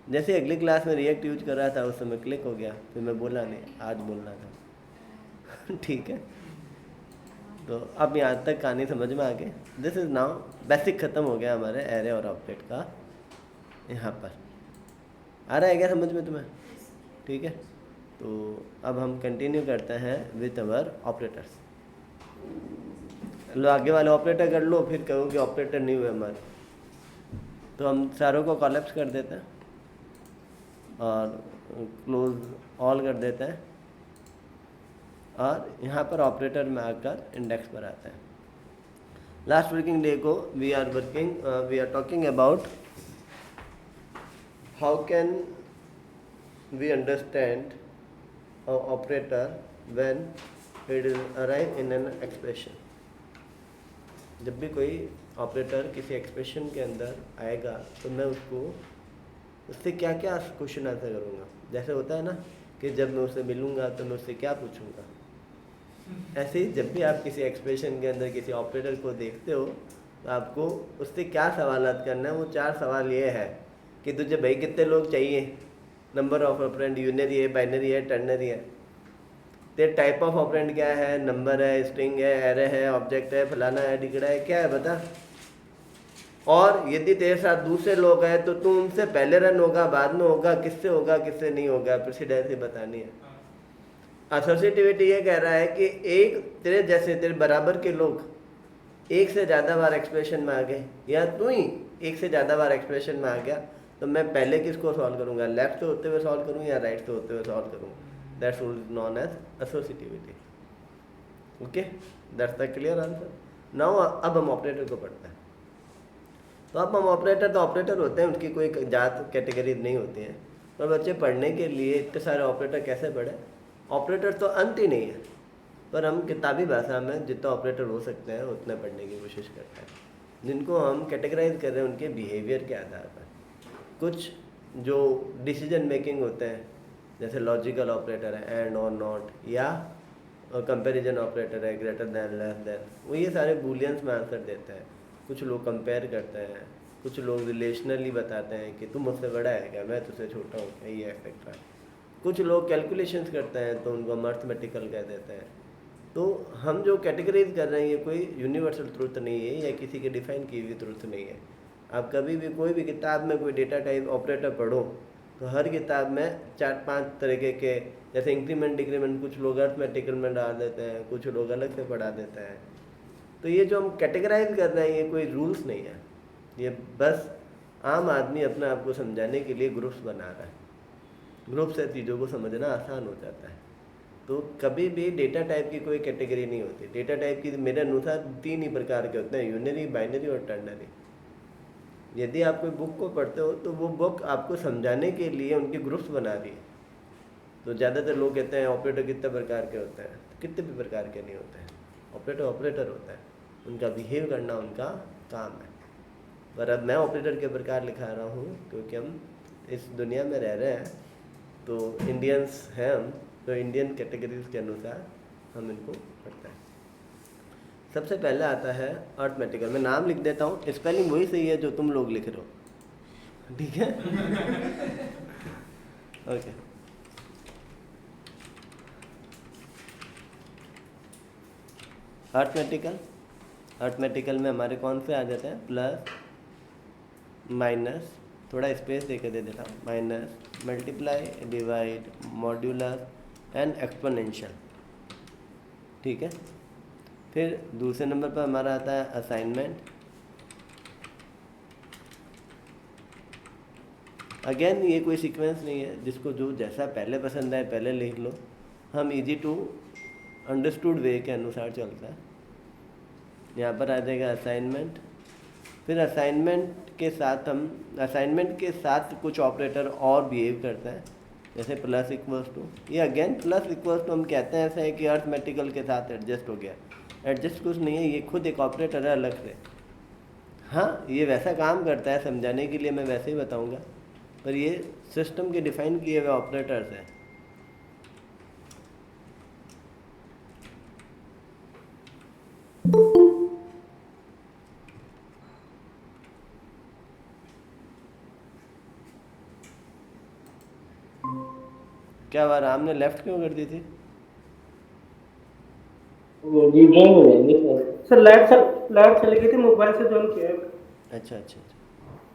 [SPEAKER 1] जैसे अगली क्लास में रिएक्ट यूज कर रहा था उस समय क्लिक हो गया, फिर मैं बोला नहीं, आज बोलना था। ठीक है, तो अब यहाँ तक कहानी समझ में आ गई। दिस इज़ नाउ बेसिक ख़त्म हो गया हमारे एरे और ऑब्जेक्ट का। यहाँ पर आ रहा है क्या समझ में तुम्हें? ठीक है, तो अब हम कंटिन्यू करते हैं विथ अवर ऑपरेटर्स। लो आगे वाले ऑपरेटर कर लो, फिर कहो कि ऑपरेटर नहीं हुए हमारे। तो हम सारों को कॉलेप्स कर देते हैं और क्लोज ऑल कर देते हैं, और यहाँ पर ऑपरेटर में आकर इंडेक्स पर आते हैं। लास्ट वर्किंग डे को we are talking about how can we understand operator when it is arrive in an expression. जब भी कोई ऑपरेटर किसी एक्सप्रेशन के अंदर आएगा तो मैं उससे क्या क्या क्वेश्चन आंसर करूँगा। जैसे होता है ना कि जब मैं उससे मिलूँगा तो मैं उससे क्या पूछूंगा, ऐसे ही जब भी आप किसी एक्सप्रेशन के अंदर किसी ऑपरेटर को देखते हो तो आपको उससे क्या सवालात करना है। वो 4 सवाल ये है कि तुझे भाई कितने लोग चाहिए, नंबर ऑफ ऑपरेंड यूनरी है, बाइनरी है, टर्नरी है। तेरे टाइप ऑफ ऑपरेंड क्या है, नंबर है, स्ट्रिंग है, एरे है, ऑब्जेक्ट है, फलाना है, टिकड़ा है, क्या है बता। और यदि तेरे साथ दूसरे लोग हैं तो तू उनसे पहले रन होगा, बाद में होगा, किससे नहीं होगा, प्रेसिडेंसी बतानी है। एसोसिएटिविटी ये कह रहा है कि एक तेरे जैसे तेरे बराबर के लोग एक से ज़्यादा बार एक्सप्रेशन में आ गए, या तू ही एक से ज़्यादा बार एक्सप्रेशन में आ गया, तो मैं पहले किसको सॉल्व करूँगा, लेफ्ट से होते हुए सॉल्व करूँ या राइट से होते हुए सॉल्व करूँ। That's known as associativity. Okay, that's the clear answer. Now अब हम ऑपरेटर को पढ़ते हैं। तो अब हम ऑपरेटर होते हैं, उनकी कोई जात कैटेगरी नहीं होती है। पर बच्चे पढ़ने के लिए इतने सारे ऑपरेटर कैसे पढ़े? ऑपरेटर तो अंत ही नहीं है, पर हम किताबी भाषा में जितना ऑपरेटर हो सकते हैं उतना पढ़ने की कोशिश करते हैं, जिनको हम कैटेगराइज कर रहे हैं उनके बिहेवियर के आधार पर। कुछ जो डिसीजन मेकिंग होते हैं, जैसे लॉजिकल ऑपरेटर है, एंड और नॉट, या कंपैरिजन ऑपरेटर है, ग्रेटर दैन, लेस दैन, वो ये सारे बूलियंस में आंसर देते हैं। कुछ लोग कंपेयर करते हैं, कुछ लोग रिलेशनली बताते हैं कि तुम मुझसे बड़ा है क्या, मैं तुझसे छोटा हूँ क्या, ये एक्सेट्रा। कुछ लोग कैलकुलेशंस करते हैं तो उनको मैथमेटिकल कह देते हैं। तो हम जो कैटेगराइज कर रहे हैं ये कोई यूनिवर्सल ट्रुथ नहीं है, या किसी के डिफाइन की हुई ट्रुथ नहीं है। आप कभी भी कोई भी किताब में कोई डेटा टाइप ऑपरेटर पढ़ो तो हर किताब में 4-5 तरीके के, जैसे इंक्रीमेंट डिक्रीमेंट, कुछ लोग अर्थमेटिकल में डाल देते हैं, कुछ लोग अलग से पढ़ा देते हैं। तो ये जो हम कैटेगराइज कर रहे हैं ये कोई रूल्स नहीं है, ये बस आम आदमी अपने आप को समझाने के लिए ग्रुप्स बना रहा है। ग्रुप से चीज़ों को समझना आसान हो जाता है। तो कभी भी डेटा टाइप की कोई कैटेगरी नहीं होती। डेटा टाइप की मेरे अनुसार 3 ही प्रकार के होते हैं, यूनरी, बाइनरी और टर्नरी। यदि आप कोई बुक को पढ़ते हो तो वो बुक आपको समझाने के लिए उनके ग्रुप्स बना रही है। तो ज़्यादातर लोग कहते हैं ऑपरेटर कितने प्रकार के होते हैं, तो कितने भी प्रकार के नहीं होते हैं। ऑपरेटर होता है, उनका बिहेव करना उनका काम है। पर अब मैं ऑपरेटर के प्रकार लिखा रहा हूँ क्योंकि हम इस दुनिया में रह रहे हैं, तो इंडियंस हैं हम, तो इंडियन कैटेगरीज के अनुसार हम इनको पढ़ते हैं। सबसे पहले आता है अर्थमेटिकल। मैं नाम लिख देता हूँ, स्पेलिंग वही सही है जो तुम लोग लिख रहे हो, ठीक है? ओके, अर्थमेटिकल में हमारे कौन से आ जाते हैं? प्लस, माइनस, थोड़ा स्पेस देकर दे देता हूँ, minus, multiply, divide, modulus and exponential, ठीक है? फिर दूसरे नंबर पर हमारा आता है असाइनमेंट। अगेन ये कोई सीक्वेंस नहीं है, जिसको जो जैसा पहले पसंद आए पहले लिख लो। हम इजी टू अंडरस्टूड वे के अनुसार चलता है। यहाँ पर आ जाएगा असाइनमेंट। फिर असाइनमेंट के साथ कुछ ऑपरेटर और बिहेव करते हैं, जैसे प्लस इक्वल्स टू। ये अगेन प्लस इक्वल्स टू हम कहते हैं ऐसा है कि अर्थमेटिकल के साथ एडजस्ट हो गया। एडजस्ट कुछ नहीं है, ये खुद एक ऑपरेटर है अलग से। हाँ, ये वैसा काम करता है, समझाने के लिए मैं वैसे ही बताऊंगा, पर ये सिस्टम के डिफाइन किए हुए ऑपरेटर्स हैं। क्या हुआ, राम ने लेफ्ट क्यों कर दी थी?
[SPEAKER 3] वो भी ज्वाइन हो जाएंगे सर।
[SPEAKER 2] सर लाइट चली गई थी, मोबाइल से ज्वाइन किया है।
[SPEAKER 1] अच्छा,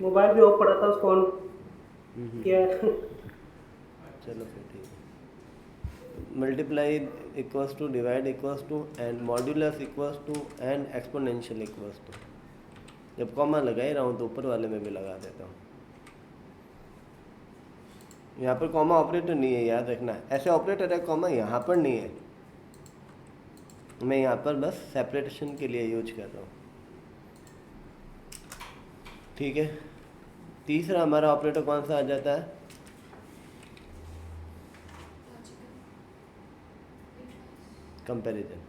[SPEAKER 2] मोबाइल भी ऑफ पड़ा था, उसको ऑन किया है।
[SPEAKER 1] चलो फिर ठीक है। Multiply equals to, divide equals to, and modulus equals to, and exponential equals to. जब कॉमा लगा ही रहा हूँ तो ऊपर वाले में भी लगा देता हूँ। यहाँ पर कॉमा ऑपरेटर नहीं है, याद रखना। ऐसे ऑपरेटर है कॉमा यहाँ पर नहीं है, मैं यहाँ पर बस सेपरेशन के लिए यूज कर रहा हूँ, ठीक है? तीसरा हमारा ऑपरेटर कौन सा आ जाता है? कंपैरिजन।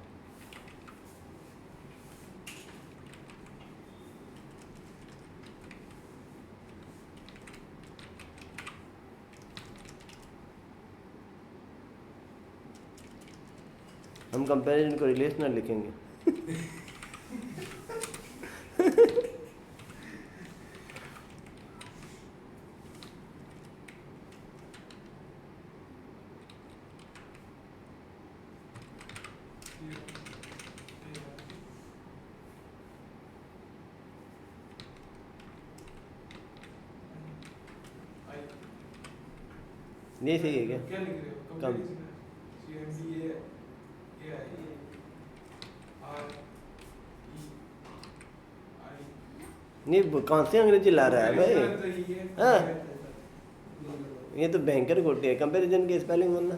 [SPEAKER 1] हम कंपैरिजन को रिलेशनल लिखेंगे। ये सही है क्या?
[SPEAKER 4] क्या लिख रहे हो?
[SPEAKER 1] कम।
[SPEAKER 4] CMD ये आई R E I
[SPEAKER 1] नहीं वो कौन सी अंग्रेजी ला रहा है भाई? हाँ। ये तो भयंकर खोटी है। कंपैरिजन की स्पेलिंग बोलना।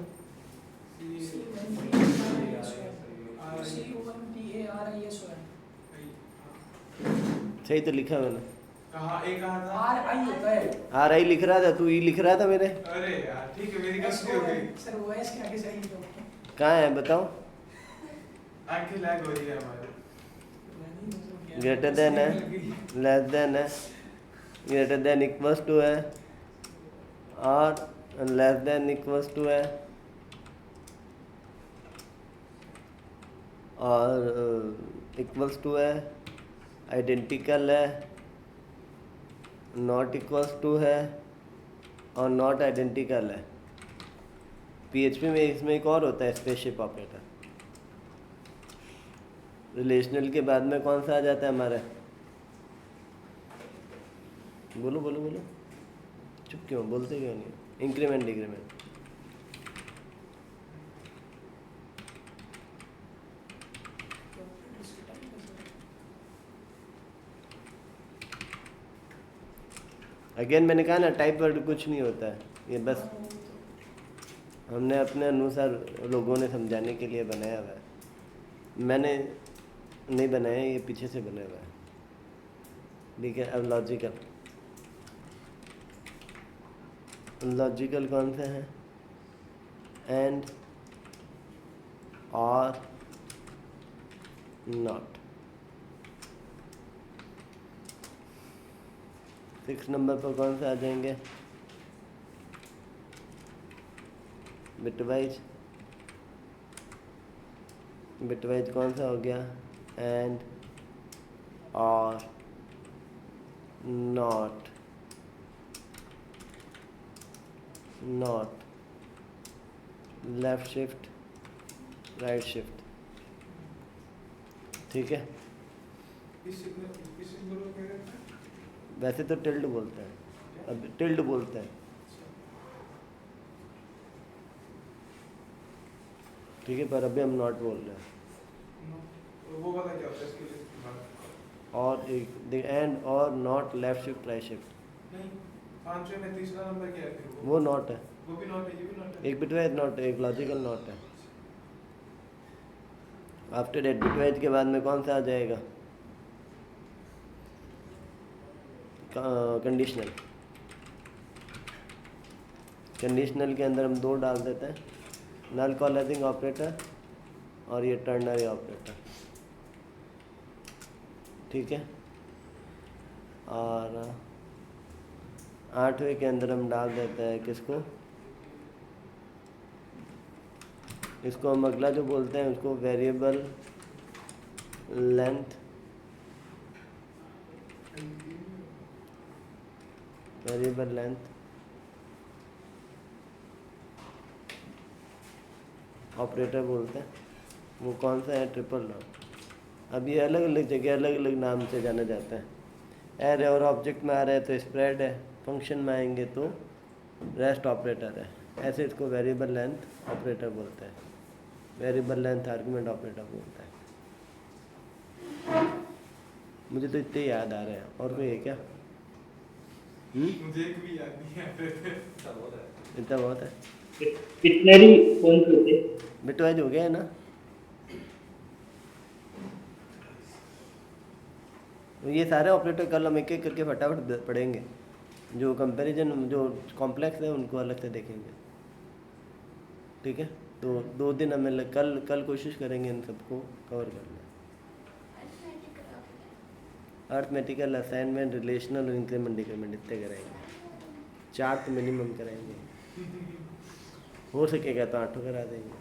[SPEAKER 1] सही तो लिखा मैंने।
[SPEAKER 4] कहाँ ए कहाँ था?
[SPEAKER 2] RI होता है
[SPEAKER 1] आर आई लिख रहा था, तू ई लिख रहा था मेरे।
[SPEAKER 4] अरे यार ठीक है, मेरी गलती हो गई।
[SPEAKER 2] सर वो एस के आगे सही लिखा होता है।
[SPEAKER 1] कहाँ है बताओ?
[SPEAKER 4] आंखें लैग हो रही है हमारे।
[SPEAKER 1] ग्रेटर देन है, लेस देन है, ग्रेटर देन इक्वल्स टू है, और लेस देन इक्वल्स टू है, और इक्वल्स टू है, आइडेंटिकल है, नॉट इक्वल्स टू है, और नॉट आइडेंटिकल है। पीएचपी में इसमें एक और होता है स्पेसशिप ऑपरेटर। रिलेशनल के बाद में कौन सा आ जाता है हमारा? बोलो बोलो बोलो, चुप क्यों, बोलते क्यों नहीं? Increment decrement. अगेन मैंने कहा ना, टाइप वर्ड कुछ नहीं होता है, ये बस हमने अपने अनुसार लोगों ने समझाने के लिए बनाया हुआ है। मैंने नहीं बनाया, ये पीछे से बना हुआ है। ठीक है, अब लॉजिकल। लॉजिकल कौन से हैं? एंड, और, नॉट। 6 नंबर पर कौन से आ जाएंगे? बिटवाइज। बिटवाइज कौन सा हो गया? एंड, और, not, not, left shift, right shift. ठीक है,
[SPEAKER 4] किस सिंबल को कह रहे थे?
[SPEAKER 1] वैसे तो टिल्ड बोलते हैं, अब टिल्ड बोलते हैं। ठीक है, पर अभी हम नॉट बोल रहे हैं।
[SPEAKER 4] वो वाला क्या होता है इसके लिए इस्तेमाल?
[SPEAKER 1] और एक एंड, और, not, left shift, right shift.
[SPEAKER 4] नहीं, 5 में तीसरा नंबर क्या है फिर?
[SPEAKER 1] वो नॉट है।
[SPEAKER 4] वो भी नॉट है, ये भी नॉट है।
[SPEAKER 1] एक बिटवाइज नॉट है, एक लॉजिकल नॉट है। आफ्टर डेट बिटवाइज के बाद में कौन सा आ जाएगा? कंडीशनल। कंडीशनल के अंदर हम 2 डाल देते हैं, नल कॉलेजिंग ऑपरेटर और ये टर्नरी ऑपरेटर। ठीक है, और 8वें के अंदर हम डाल देते हैं किसको? इसको हम अगला जो बोलते हैं उसको variable length, variable length operator बोलते हैं। वो कौन सा है? Triple dot. अब ये अलग अलग जगह अलग अलग नाम से जाना जाता है। एरे और ऑब्जेक्ट में आ रहा है तो स्प्रेड है, फंक्शन में आएंगे तो रेस्ट ऑपरेटर है। ऐसे इसको वेरिएबल लेंथ ऑपरेटर बोलते हैं, वेरिएबल लेंथ आर्गुमेंट ऑपरेटर बोलता है। मुझे तो इतने याद आ रहे हैं, और कोई है क्या?
[SPEAKER 4] मुझे एक भी याद नहीं आ रहे थे।
[SPEAKER 1] इतना बहुत है।
[SPEAKER 3] कितनेरी कौन से होते?
[SPEAKER 1] बिटवाइज हो गया है ना? ये सारे ऑपरेटर कल हम एक एक करके फटाफट पढ़ेंगे। जो कंपैरिजन जो कॉम्प्लेक्स है उनको अलग से देखेंगे। ठीक है, तो 2 दिन हमें कल कोशिश करेंगे इन सबको कवर करना। अर्थमेटिकल, असाइनमेंट, रिलेशनल और इंक्रीमेंट डिक्रीमेंट इतने कराएंगे। 4 तो मिनिमम कराएंगे, हो सकेगा तो 8 करा देंगे।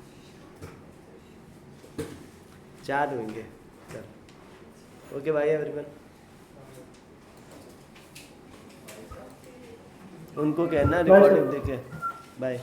[SPEAKER 1] 4 होंगे। चल ओके भाई एवरीवन। उनको कहना रिकॉर्डिंग देखे। बाय।